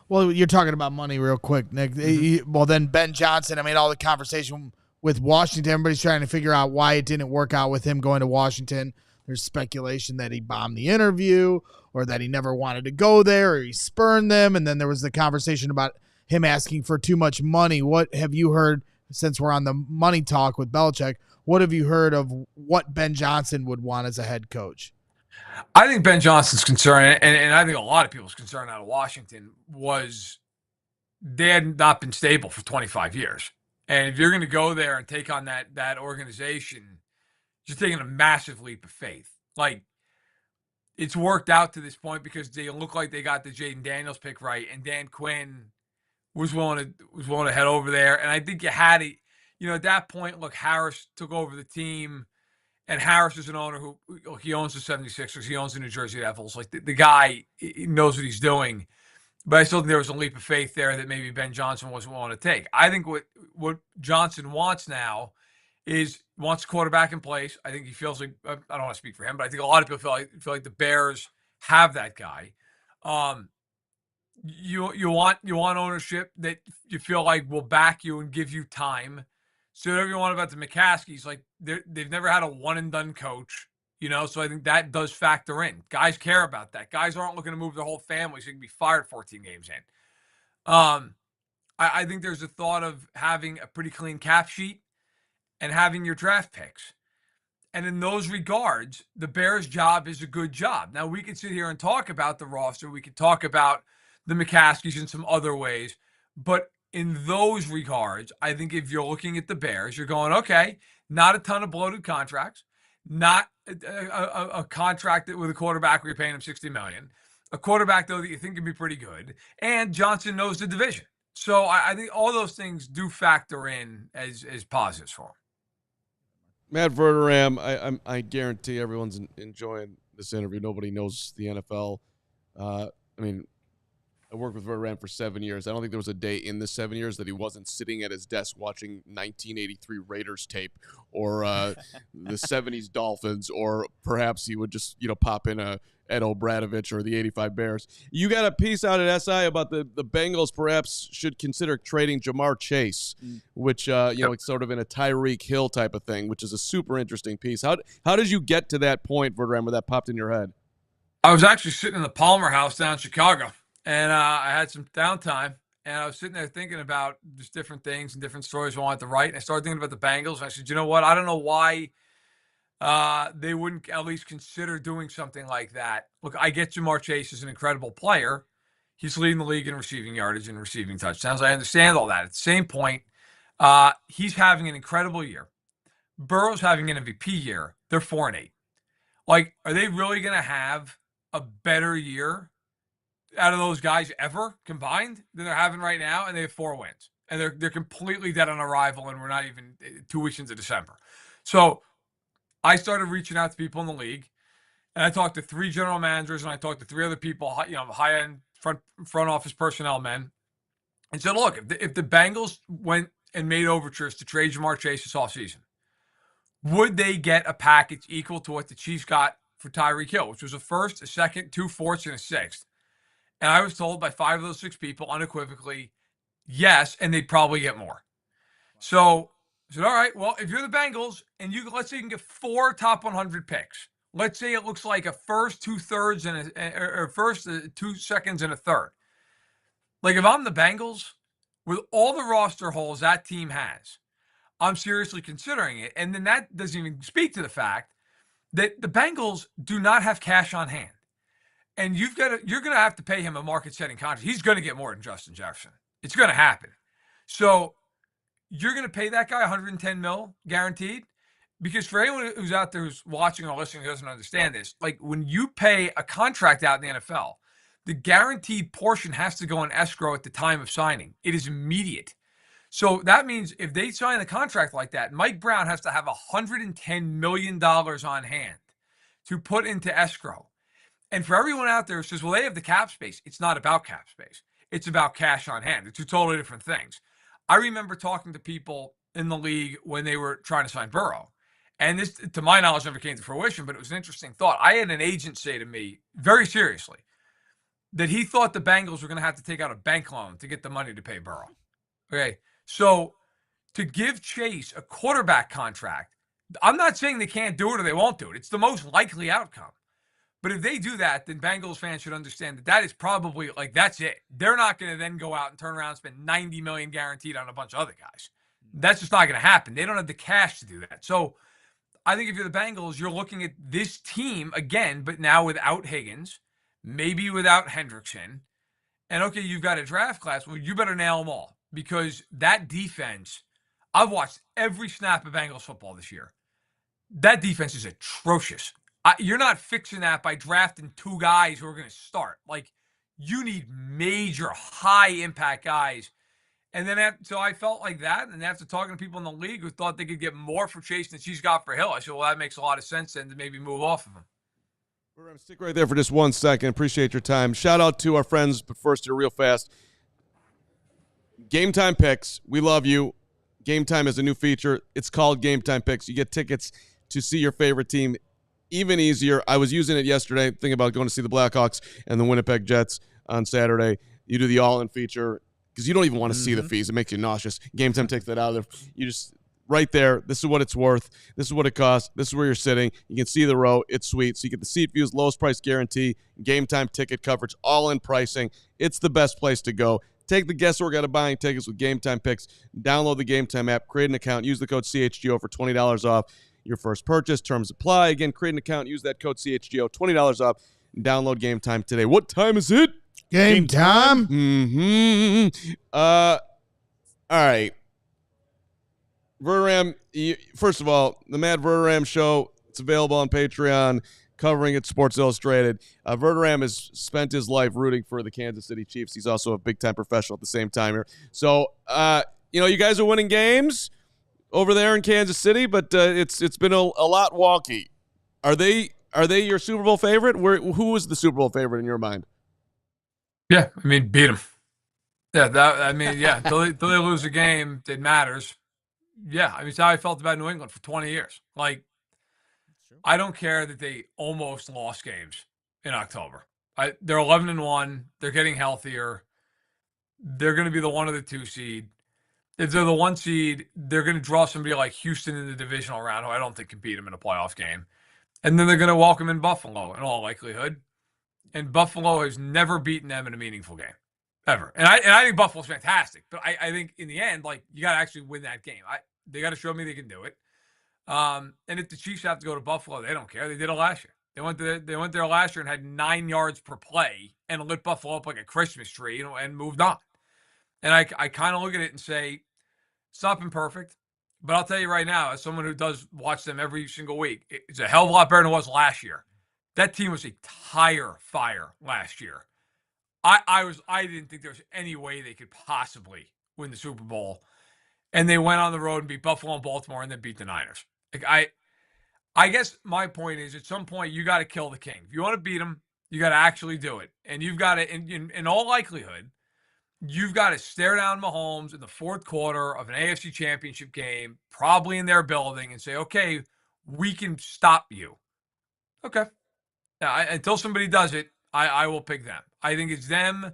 Well, you're talking about money real quick, Nick. Mm-hmm. Well, then Ben Johnson, I mean, all the conversation with Washington, everybody's trying to figure out why it didn't work out with him going to Washington. There's speculation that he bombed the interview, or that he never wanted to go there, or he spurned them. And then there was the conversation about him asking for too much money. What have you heard, since we're on the money talk with Belichick, what have you heard of what Ben Johnson would want as a head coach? I think Ben Johnson's concern, and I think a lot of people's concern out of Washington, was they had not been stable for 25 years. And if you're going to go there and take on that organization, you're taking a massive leap of faith. Like, it's worked out to this point because they look like they got the Jaden Daniels pick right, and Dan Quinn was willing to head over there. And I think you had it, at that point, look, Harris took over the team, and Harris is an owner who he owns the 76ers, he owns the New Jersey Devils. Like, the guy, he knows what he's doing. But I still think there was a leap of faith there that maybe Ben Johnson wasn't willing to take. I think what Johnson wants now is wants a quarterback in place. I think he feels like, I don't want to speak for him, but I think a lot of people feel like the Bears have that guy. You want ownership that you feel like will back you and give you time. So whatever you want about the McCaskies, like they've never had a one-and-done coach, so I think that does factor in. Guys care about that. Guys aren't looking to move their whole family so you can be fired 14 games in. I think there's a thought of having a pretty clean cap sheet and having your draft picks. And in those regards, the Bears' job is a good job. Now, we could sit here and talk about the roster. We could talk about the McCaskies in some other ways. But in those regards, I think if you're looking at the Bears, you're going, okay, not a ton of bloated contracts, not a contract with a quarterback where you're paying him $60 million, a quarterback, though, that you think can be pretty good, and Johnson knows the division. So I think all those things do factor in as positives for him. Matt Verderame, I guarantee everyone's enjoying this interview. Nobody knows the NFL. I worked with Verderame for 7 years. I don't think there was a day in the 7 years that he wasn't sitting at his desk watching 1983 Raiders tape or the 70s Dolphins, or perhaps he would just, pop in a Ed O'Bradovich or the 85 Bears. You got a piece out at SI about the Bengals perhaps should consider trading Jamar Chase, which, it's sort of in a Tyreek Hill type of thing, which is a super interesting piece. How did you get to that point, Verderame, where that popped in your head? I was actually sitting in the Palmer House down in Chicago, and I had some downtime, and I was sitting there thinking about just different things and different stories I wanted to write, and I started thinking about the Bengals, and I said, you know what, I don't know why they wouldn't at least consider doing something like that. Look, I get Jamar Chase is an incredible player. He's leading the league in receiving yardage and receiving touchdowns. I understand all that. At the same point, he's having an incredible year. Burrow's having an MVP year. They're 4-8. Like, are they really going to have a better year out of those guys ever combined than they're having right now? And they have 4 wins. And they're completely dead on arrival, and we're not even 2 weeks into December. So I started reaching out to people in the league, and I talked to 3 general managers, and I talked to 3 other people, high-end front office personnel men, and said, look, if the Bengals went and made overtures to trade Jamar Chase this offseason, would they get a package equal to what the Chiefs got for Tyreek Hill, which was a first, a second, 2 fourths, and a sixth? And I was told by 5 of those 6 people unequivocally, yes, and they'd probably get more. So I said, all right, well, if you're the Bengals and let's say you can get 4 top 100 picks. Let's say it looks like a first, 2/3, or first, 2 seconds, and a third. Like, if I'm the Bengals, with all the roster holes that team has, I'm seriously considering it. And then that doesn't even speak to the fact that the Bengals do not have cash on hand. And you're going to have to pay him a market-setting contract. He's going to get more than Justin Jefferson. It's going to happen. So you're going to pay that guy $110 million guaranteed? Because for anyone who's out there who's watching or listening who doesn't understand this, like, when you pay a contract out in the NFL, the guaranteed portion has to go in escrow at the time of signing. It is immediate. So that means if they sign a contract like that, Mike Brown has to have $110 million on hand to put into escrow. And for everyone out there who says, well, they have the cap space, it's not about cap space. It's about cash on hand. They're 2 totally different things. I remember talking to people in the league when they were trying to sign Burrow. And this, to my knowledge, never came to fruition, but it was an interesting thought. I had an agent say to me, very seriously, that he thought the Bengals were going to have to take out a bank loan to get the money to pay Burrow. Okay, so to give Chase a quarterback contract, I'm not saying they can't do it or they won't do it. It's the most likely outcome. But if they do that, then Bengals fans should understand that is probably, like, that's it. They're not going to then go out and turn around and spend $90 million guaranteed on a bunch of other guys. That's just not going to happen. They don't have the cash to do that. So I think if you're the Bengals, you're looking at this team again, but now without Higgins, maybe without Hendrickson. And, okay, you've got a draft class. Well, you better nail them all, because that defense, I've watched every snap of Bengals football this year. That defense is atrocious. You're not fixing that by drafting 2 guys who are going to start. Like, you need major, high-impact guys. And then, so I felt like that. And after talking to people in the league who thought they could get more for Chase than she's got for Hill, I said, well, that makes a lot of sense then to maybe move off of him. Stick right there for just 1 second. Appreciate your time. Shout out to our friends, but first here real fast. Game Time Picks. We love you. Game Time is a new feature. It's called Game Time Picks. You get tickets to see your favorite team even easier. I was using it yesterday, thinking about going to see the Blackhawks and the Winnipeg Jets on Saturday. You do the all-in feature because you don't even want to see the fees. It makes you nauseous. Game Time takes that out of there. You just right there. This is what it's worth. This is what it costs. This is where you're sitting. You can see the row. It's sweet. So you get the seat views, lowest price guarantee, game time ticket coverage, all in pricing. It's the best place to go. Take the guesswork out of buying tickets with Game Time Picks. Download the Game Time app, create an account, use the code CHGO for $20 off your first purchase. Terms apply. Again, create an account, use that code CHGO, $20 off, and download Game Time today. What time is it? Game time. All right. Verderame, first of all, the Matt Verderame Show, it's available on Patreon, covering it, Sports Illustrated. Verderame has spent his life rooting for the Kansas City Chiefs. He's also a big-time professional at the same time here. So, you guys are winning games over there in Kansas City, but it's been a lot wonky. Are they your Super Bowl favorite? Who was the Super Bowl favorite in your mind? Yeah, I mean, beat them. Yeah, until they lose a game, it matters. Yeah, I mean, it's how I felt about New England for 20 years. Like, I don't care that they almost lost games in October. They're 11-1. They're getting healthier. They're going to be the 1 or the 2 seed. If they're the 1 seed, they're going to draw somebody like Houston in the divisional round, who I don't think can beat them in a playoff game. And then they're going to welcome in Buffalo in all likelihood. And Buffalo has never beaten them in a meaningful game, ever. And I think Buffalo's fantastic. But I think in the end, like, you got to actually win that game. They got to show me they can do it. And if the Chiefs have to go to Buffalo, they don't care. They did it last year. They went there last year and had 9 yards per play and lit Buffalo up like a Christmas tree, and moved on. And I kind of look at it and say, it's not been perfect, but I'll tell you right now, as someone who does watch them every single week, it's a hell of a lot better than it was last year. That team was a tire fire last year. I didn't think there was any way they could possibly win the Super Bowl. And they went on the road and beat Buffalo and Baltimore and then beat the Niners. Like, I guess my point is, at some point, you got to kill the king. If you want to beat him, you got to actually do it. And you've got to, in all likelihood, you've got to stare down Mahomes in the fourth quarter of an AFC Championship game, probably in their building, and say, okay, we can stop you. Okay. Now, until somebody does it, I will pick them. I think it's them.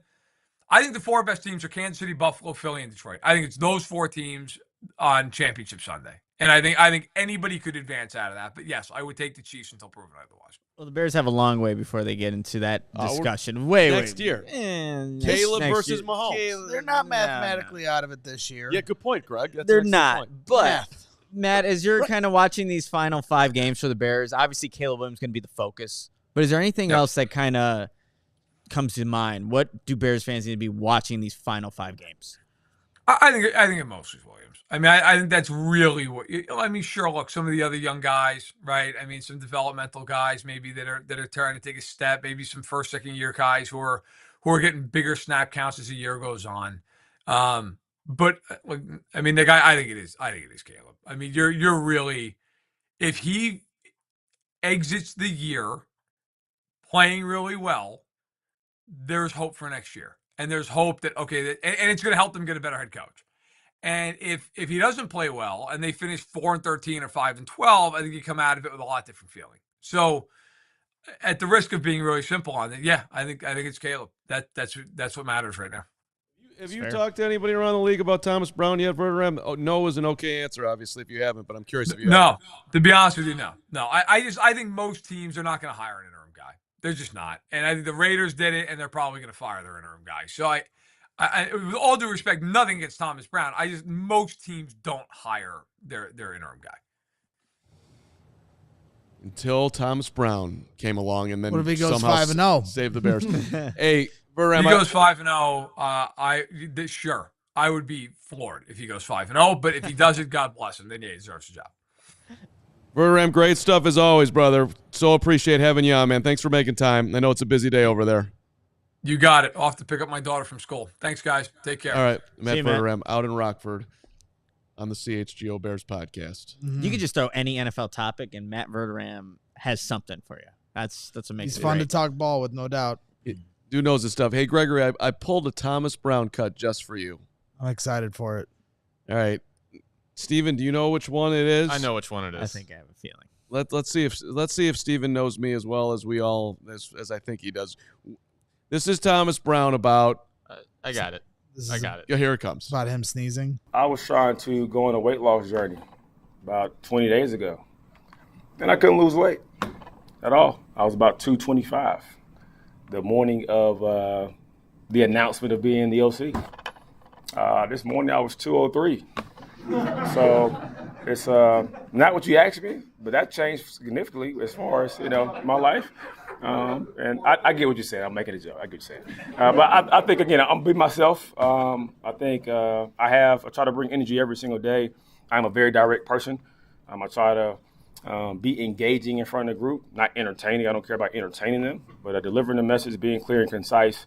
I think the 4 best teams are Kansas City, Buffalo, Philly, and Detroit. I think it's those 4 teams on Championship Sunday. And I think anybody could advance out of that. But yes, I would take the Chiefs until proven otherwise. Well, the Bears have a long way before they get into that discussion. Next year. Caleb versus Mahomes. They're not mathematically out of it this year. Yeah, good point, Greg. They're not. But, Matt, as you're kind of watching these final 5 games for the Bears, obviously Caleb Williams is going to be the focus. But is there anything else that kind of comes to mind? What do Bears fans need to be watching these final 5 games? I think it mostly is Williams. I mean, I think that's really what. I mean, sure. Look, some of the other young guys, right? I mean, some developmental guys maybe that are trying to take a step. Maybe some first, second year guys who are getting bigger snap counts as the year goes on. But I mean, the guy. I think it is Caleb. I mean, you're really, if he exits the year playing really well, there's hope for next year. And there's hope that, and it's going to help them get a better head coach. And if he doesn't play well and they finish 4-13 or 5-12, I think you come out of it with a lot different feeling. So at the risk of being really simple on it, yeah, I think it's Caleb. That's what matters right now. Have you talked to anybody around the league about Thomas Brown yet, Verderame? Oh, no is an okay answer, obviously, if you haven't, but I'm curious if you have. No, to be honest with you, no. I think most teams are not going to hire an interim guy. They're just not. And I think the Raiders did it, and they're probably going to fire their interim guy. So I with all due respect, nothing against Thomas Brown. Most teams don't hire their interim guy. Until Thomas Brown came along and then what if he goes somehow 5-0? Saved the Bears. Hey, Verderame. If he goes 5-0, sure. I would be floored if he goes 5-0, but if he does it, God bless him. Then he deserves a job. Verderame, great stuff as always, brother. So appreciate having you on, man. Thanks for making time. I know it's a busy day over there. You got it. Off to pick up my daughter from school. Thanks, guys. Take care. All right. Matt Verderame out in Rockford on the CHGO Bears podcast. Mm-hmm. You could just throw any NFL topic, and Matt Verderame has something for you. That's what makes He's it fun great. to talk ball with, no doubt. Dude knows his stuff. Hey, Gregory, I pulled a Thomas Brown cut just for you. I'm excited for it. All right. Steven, do you know which one it is? I know which one it is. I think I have a feeling. Let's see if Steven knows me as well as we all as I think he does. This is Thomas Brown about. I got it. Yeah, here it comes. About him sneezing. I was trying to go on a weight loss journey, about 20 days ago. And I couldn't lose weight at all. I was about 225 the morning of the announcement of being the OC. This morning I was 203. So it's not what you asked me, but that changed significantly as far as, my life. And I get what you're saying. I'm making a joke. I get what you're saying. But I think, again, I'm being myself. I think I try to bring energy every single day. I'm a very direct person. I try to be engaging in front of the group, not entertaining. I don't care about entertaining them, but delivering the message, being clear and concise,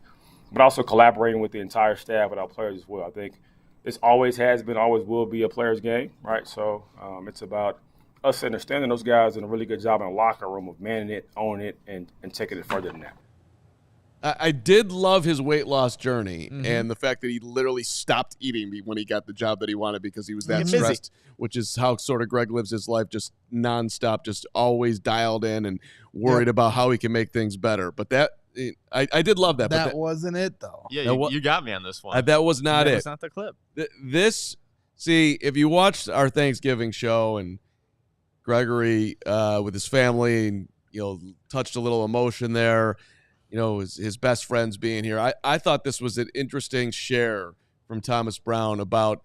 but also collaborating with the entire staff and our players as well. I think this always has been, always will be a player's game, right? So it's about us understanding those guys doing a really good job in the locker room of manning it, owning it, and taking it further than that. I did love his weight loss journey and the fact that he literally stopped eating when he got the job that he wanted because he was that stressed, which is how sort of Greg lives his life, just nonstop, just always dialed in and worried about how he can make things better. But that I did love that. That wasn't it, though. Yeah, you got me on this one. That was not it. That was not the clip. If you watched our Thanksgiving show and Gregory with his family, and touched a little emotion there. His best friends being here. I thought this was an interesting share from Thomas Brown about,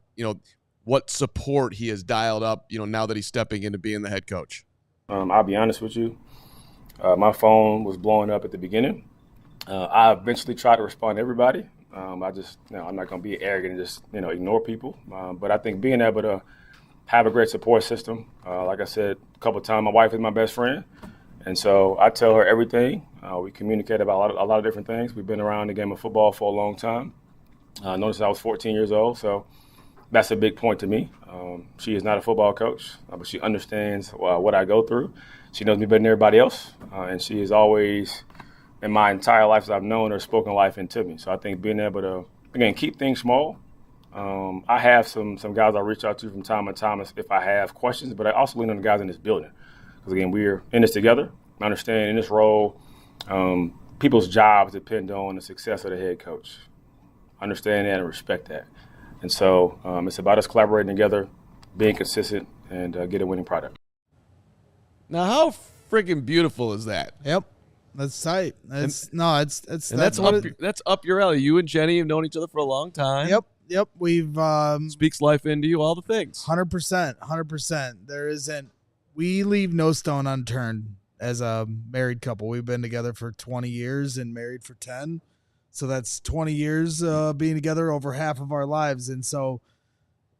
what support he has dialed up, now that he's stepping into being the head coach. I'll be honest with you. My phone was blowing up at the beginning. I eventually tried to respond to everybody. I'm not going to be arrogant and just, ignore people. But I think being able to have a great support system, like I said a couple of times, my wife is my best friend. And so I tell her everything. We communicate about a lot of different things. We've been around the game of football for a long time. Notice I was 14 years old, so that's a big point to me. She is not a football coach, but she understands what I go through. She knows me better than everybody else, and she has always, in my entire life as I've known her, spoken life into me. So I think being able to, again, keep things small. I have some guys I reach out to from time to time if I have questions, but I also lean on the guys in this building. Because, again, we're in this together. I understand in this role, people's jobs depend on the success of the head coach. Understand that and respect that. And so it's about us collaborating together, being consistent, and get a winning product. Now, how freaking beautiful is that? Yep. That's tight. That's up your alley. You and Jenny have known each other for a long time. Yep. We've speaks life into you, all the things. 100%. We leave no stone unturned as a married couple. We've been together for 20 years and married for 10. So that's 20 years being together, over half of our lives. And so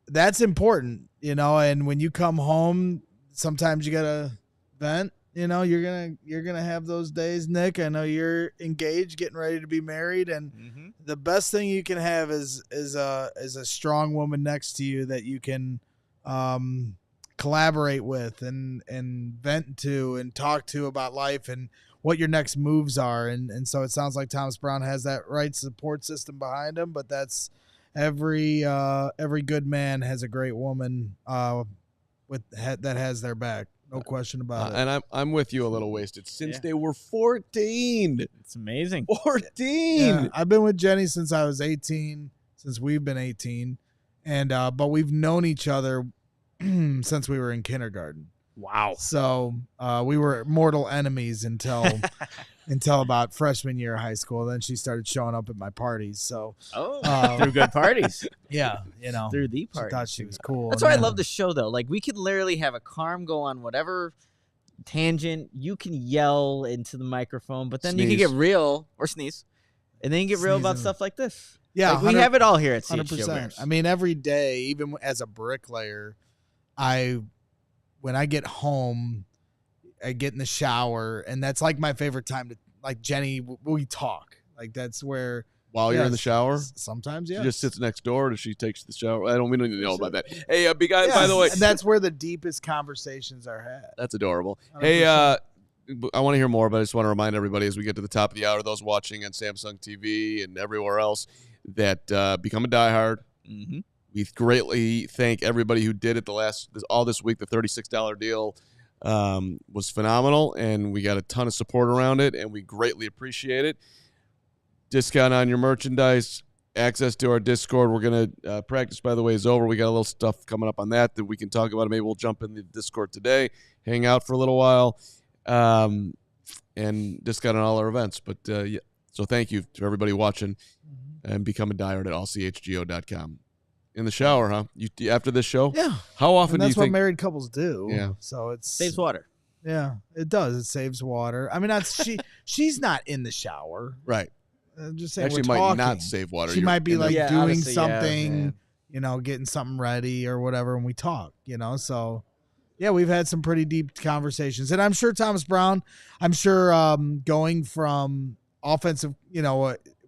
that's important, and when you come home, sometimes you got to vent. You're going to have those days, Nick. I know you're engaged, getting ready to be married, and the best thing you can have is a strong woman next to you that you can collaborate with and vent to and talk to about life and what your next moves are. And so it sounds like Thomas Brown has that right support system behind him, but that's every good man has a great woman that has their back. No question about it. And I'm with you a little wasted since they were 14. It's amazing. 14. Yeah, I've been with Jenny since I was 18, since we've been 18. And but we've known each other since we were in kindergarten. Wow. So we were mortal enemies until about freshman year of high school. Then she started showing up at my parties. So through good parties. Yeah, through the parties. She thought she was cool. That's why I love the show, though. Like, we could literally have a Carm go on whatever tangent. You can yell into the microphone, but then you can get real, or sneeze, and then you get real about stuff like this. Yeah, like, we have it all here at CHGO 100%. Bears. I mean, every day, even as a bricklayer, when I get home, I get in the shower, and that's like my favorite time to, like, Jenny, we talk. Like, that's where. While you're in the shower? Sometimes, yeah. She just sits next door and she takes the shower. We don't need to know about that. Hey, guys, by the way. And that's where the deepest conversations are had. That's adorable. 100%. Hey, I want to hear more, but I just want to remind everybody as we get to the top of the hour, those watching on Samsung TV and everywhere else, that become a diehard. Mm-hmm. We greatly thank everybody who did it all this week. The $36 deal was phenomenal, and we got a ton of support around it, and we greatly appreciate it. Discount on your merchandise, access to our Discord. We're going to practice, by the way, is over. We got a little stuff coming up on that we can talk about. Maybe we'll jump in the Discord today, hang out for a little while, and discount on all our events. But yeah, so thank you to everybody watching, and become a diehard at allchgo.com. In the shower, huh? You after this show? Yeah. How often do you that's what think? married couples do. Yeah. So it Saves water. Yeah, it does. It saves water. I mean, that's she's not in the shower. Right. I'm just saying, Actually, we're might talking. not save water. She might be in the- like Yeah, doing honestly, yeah, something, yeah. Getting something ready or whatever, and we talk, So, yeah, we've had some pretty deep conversations, and I'm sure Thomas Brown. I'm sure going from offensive,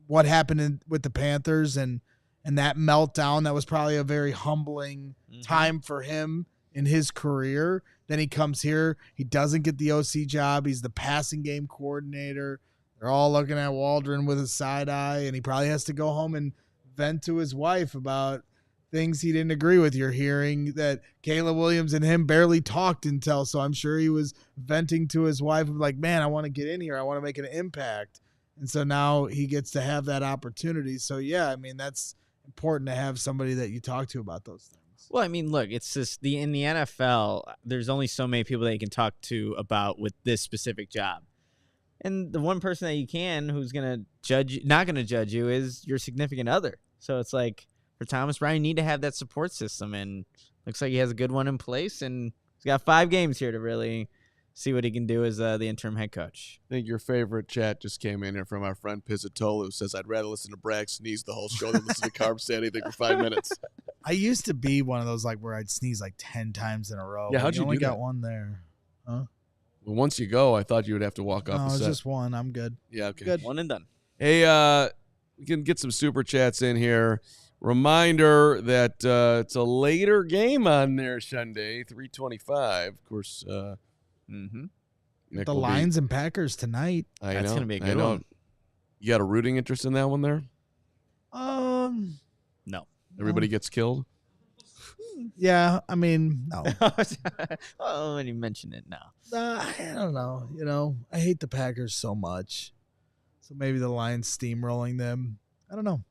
what happened with the Panthers and that meltdown, that was probably a very humbling time for him in his career. Then he comes here, he doesn't get the OC job. He's the passing game coordinator. They're all looking at Waldron with a side eye, and he probably has to go home and vent to his wife about things he didn't agree with. You're hearing that Caleb Williams and him barely talked until, so I'm sure he was venting to his wife like, man, I want to get in here. I want to make an impact. And so now he gets to have that opportunity. So, yeah, I mean, that's important to have somebody that you talk to about those things. Well, I mean, look, it's just in the NFL, there's only so many people that you can talk to about with this specific job. And the one person that you can who's going to not going to judge you is your significant other. So it's like for Thomas Brown, you need to have that support system. And looks like he has a good one in place. And he's got 5 games here to really see what he can do as the interim head coach. I think your favorite chat just came in here from our friend Pizzatola, who says, I'd rather listen to Bragg sneeze the whole show than listen to Carb say anything for 5 minutes. I used to be one of those where I'd sneeze 10 times in a row. Yeah, how'd you only do that? got one there. Huh? Well, once you go, I thought you would have to walk off No, the it's set. just one. I'm good. Yeah, okay. Good. One and done. Hey, we can get some super chats in here. Reminder that it's a later game on there Sunday, 3:25. Of course, Nick The will be- Lions and Packers tonight. I That's know, gonna be a I good know. one. You got a rooting interest in that one there? No. Everybody gets killed? Yeah, I mean, no. Oh, when you mention it now. I don't know. I hate the Packers so much. So maybe the Lions steamrolling them. I don't know.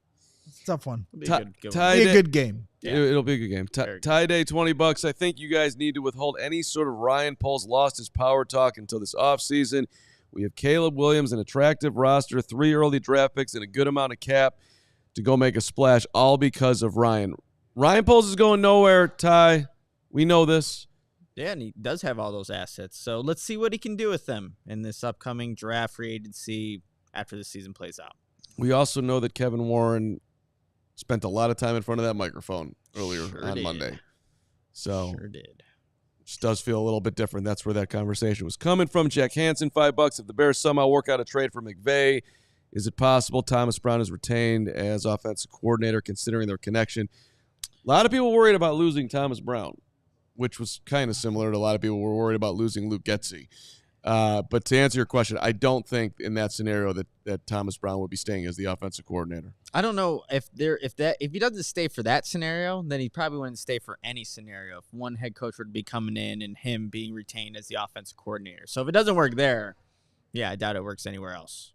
It's a tough one. It'll be a good one. Tie Be day- a good game. Yeah. It'll be a good game. Very good. Tie day, $20. I think you guys need to withhold any sort of Ryan Poles lost his power talk until this offseason. We have Caleb Williams, an attractive roster, 3 early draft picks, and a good amount of cap to go make a splash, all because of Ryan. Ryan Poles is going nowhere, Ty. We know this. Yeah, and he does have all those assets. So let's see what he can do with them in this upcoming draft free agency after the season plays out. We also know that Kevin Warren spent a lot of time in front of that microphone earlier Sure on did. Monday. So Sure did. just does feel a little bit different. That's where that conversation was coming from. Jack Hansen, $5. If the Bears somehow work out a trade for McVay, is it possible Thomas Brown is retained as offensive coordinator considering their connection? A lot of people worried about losing Thomas Brown, which was kind of similar to a lot of people were worried about losing Luke Getsy. But to answer your question, I don't think in that scenario that Thomas Brown would be staying as the offensive coordinator. I don't know if he doesn't stay for that scenario, then he probably wouldn't stay for any scenario. If one head coach would be coming in and him being retained as the offensive coordinator. So if it doesn't work there, yeah, I doubt it works anywhere else.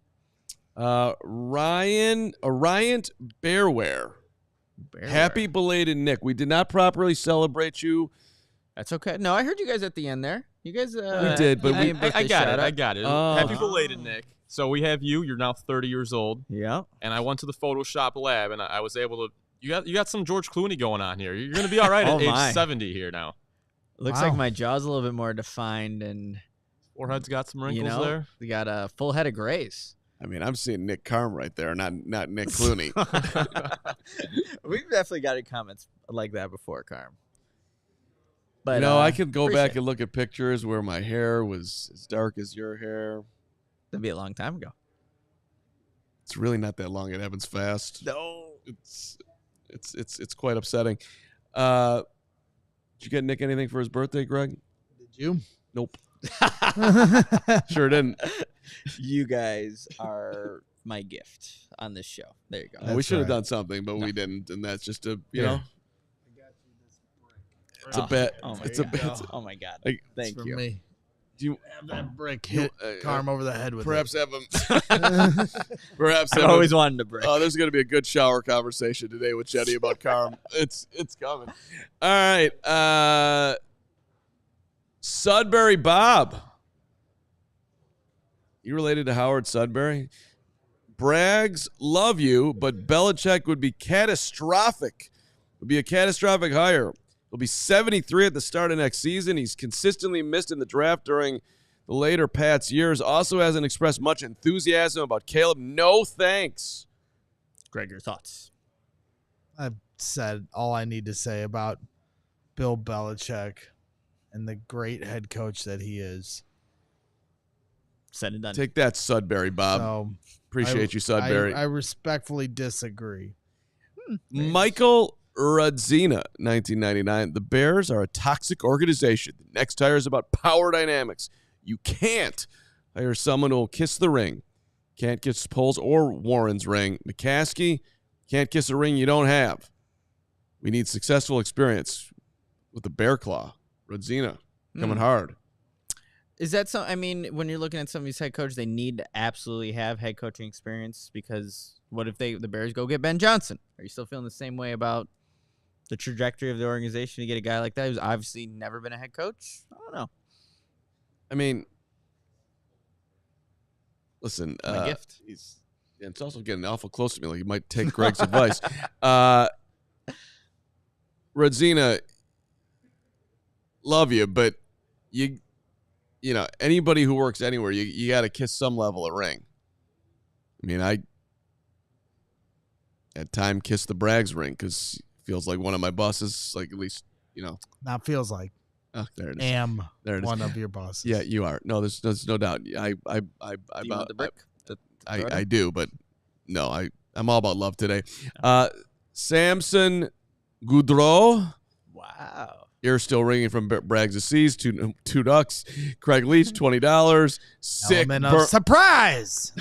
Ryan Bearware. Happy belated Nick. We did not properly celebrate you. That's okay. No, I heard you guys at the end there. You guys, We did, but I got it. Oh. Happy belated, Nick. So we have you. You're now 30 years old. Yeah. And I went to the Photoshop lab, and I was able to. You got some George Clooney going on here. You're gonna be all right Oh, at my. age 70 here now. Looks Wow. like my jaw's a little bit more defined, and Forehead's got some wrinkles there. we got a full head of grays. I mean, I'm seeing Nick Carm right there, not Nick Clooney. We've definitely got comments like that before, Carm. But I could go appreciate back and look at pictures where my hair was as dark as your hair. that'd be a long time ago. It's really not that long. It happens fast. No. It's quite upsetting. Did you get Nick anything for his birthday, Greg? Did you? Nope. Sure didn't. You guys are my gift on this show. There you go. We That's should have right. done something, but we didn't, and that's just a Here. know. It's a bet. Oh my It's a God. bet. Oh my God. Like, Thank For you. me. Do you Have that brick hit Carm over the head with perhaps it. have him? Perhaps I've have always him. wanted to break. Oh, there's going to be a good shower conversation today with Jenny about Carm. It's coming. All right. Sudbury Bob. You related to Howard Sudbury? Braggs, love you, but Belichick would be catastrophic. Would be a catastrophic hire. He'll be 73 at the start of next season. He's consistently missed in the draft during the later Pats years. Also hasn't expressed much enthusiasm about Caleb. No thanks. Greg, your thoughts? I've said all I need to say about Bill Belichick and the great head coach that he is. Said and done. Take that, Sudbury Bob. So Appreciate you, Sudbury. I respectfully disagree. Michael Rudzina, 1999. The Bears are a toxic organization. The next hire is about power dynamics. You can't hire someone who will kiss the ring. Can't kiss Poles or Warren's ring. McCaskey can't kiss a ring you don't have. We need successful experience with the Bear Claw. Rudzina coming hard. Is that so? I mean, when you're looking at some of these head coaches, they need to absolutely have head coaching experience because what if the Bears go get Ben Johnson? Are you still feeling the same way about the trajectory of the organization to get a guy like that who's obviously never been a head coach? I don't know. I mean, listen, My gift. It's also getting awful close to me. Like you might take Greg's advice. Rudzina, love you, but you know, anybody who works anywhere, you got to kiss some level of ring. I mean, I at time kissed the Braggs ring because it feels like one of my bosses, like at least, you know. Not feels like. Oh, there it is. Am there it is. one of your bosses. Yeah, you are. No, there's no doubt. I do, but no, I'm all about love today. Samson Goudreau. Wow. You're still ringing from Braggs of Seas, two ducks. Craig Leach, $20. Sick Element of surprise.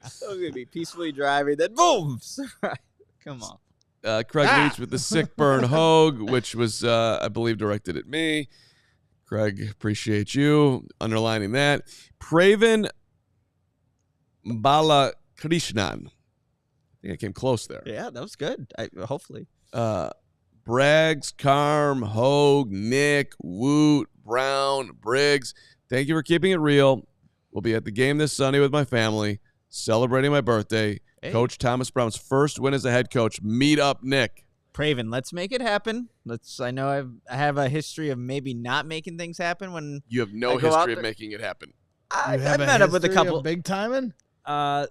So gonna be peacefully driving, then boom. Come on. Craig Leach with the sick burn Hoge, which was, I believe, directed at me. Craig, appreciate you underlining that. Praven Balakrishnan. I think I came close there. Yeah, that was good. Hopefully. Braggs, Carm, Hoge, Nick, Woot, Brown, Briggs. Thank you for keeping it real. We'll be at the game this Sunday with my family, celebrating my birthday. Hey. Coach Thomas Brown's first win as a head coach. Meet up, Nick. Praven, let's make it happen. I know I have a history of maybe not making things happen when You have no I go out history of there. making it happen. I've have met up with a history of couple. big timing.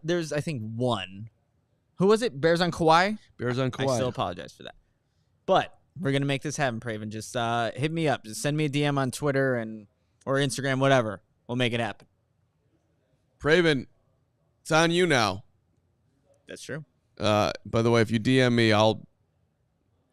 There's I think one. Who was it? Bears on Kauai? Bears on Kauai. I still apologize for that. But we're gonna make this happen, Praven. Just hit me up. Just send me a DM on Twitter or Instagram, whatever. We'll make it happen. Praven, it's on you now. That's true. By the way, if you DM me, I'll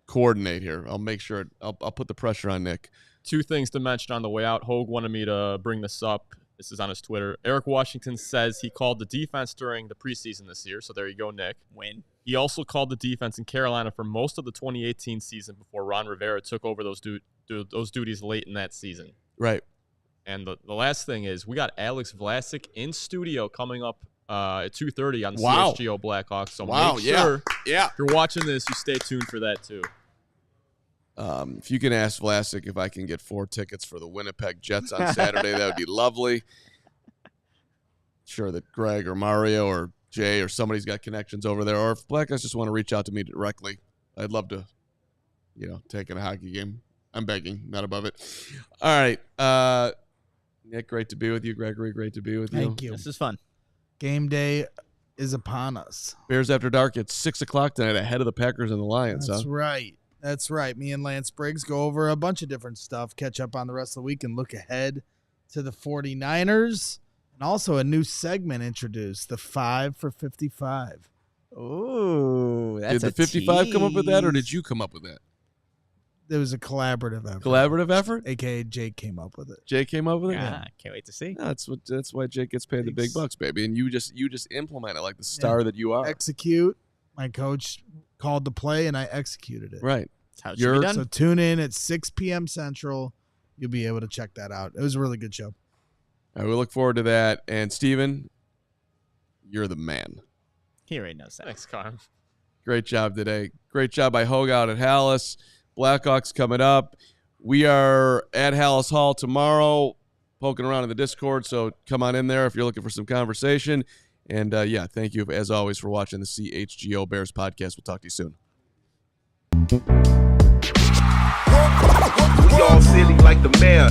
coordinate here. I'll make sure. I'll put the pressure on Nick. Two things to mention on the way out. Hoge wanted me to bring this up. This is on his Twitter. Eric Washington says he called the defense during the preseason this year. So there you go, Nick. Win. He also called the defense in Carolina for most of the 2018 season before Ron Rivera took over those duties late in that season. Right. And the last thing is we got Alex Vlasic in studio coming up at 2:30 on Wow. CHGO Blackhawks. So Wow, make yeah. sure Yeah. if you're watching this, you stay tuned for that too. If you can ask Vlasic if I can get 4 tickets for the Winnipeg Jets on Saturday, that would be lovely. Sure that Greg or Mario or Jay or somebody's got connections over there. Or if Black guys just want to reach out to me directly, I'd love to, take in a hockey game. I'm begging, not above it. All right. Nick, great to be with you. Gregory, great to be with you. Thank you. This is fun. Game day is upon us. Bears After Dark at 6 o'clock tonight ahead of the Packers and the Lions. That's huh? right. That's right. Me and Lance Briggs go over a bunch of different stuff, catch up on the rest of the week, and look ahead to the 49ers. And also a new segment introduced, the 5 for 55. Ooh, that's Did the 55 come up with that, or did you come up with that? There was a collaborative effort. Collaborative effort? AKA Jake came up with it. Jake came up with it? Yeah, can't wait to see. No, that's why Jake gets paid the big Thanks. bucks, baby. And you just implement it like the star that you are. Execute. My coach called the play, and I executed it. Right. That's how it should be done. So tune in at 6 p.m. Central you'll be able to check that out. It was a really good show. All right, we look forward to that. And Steven, you're the man. He already knows that. Thanks, Kyle. Great job today. Great job by Hoge out at Halas. Blackhawks coming up. We are at Halas Hall tomorrow, poking around in the Discord, so come on in there if you're looking for some conversation. And, thank you, as always, for watching the CHGO Bears Podcast. We'll talk to you soon. We all silly like the mayor.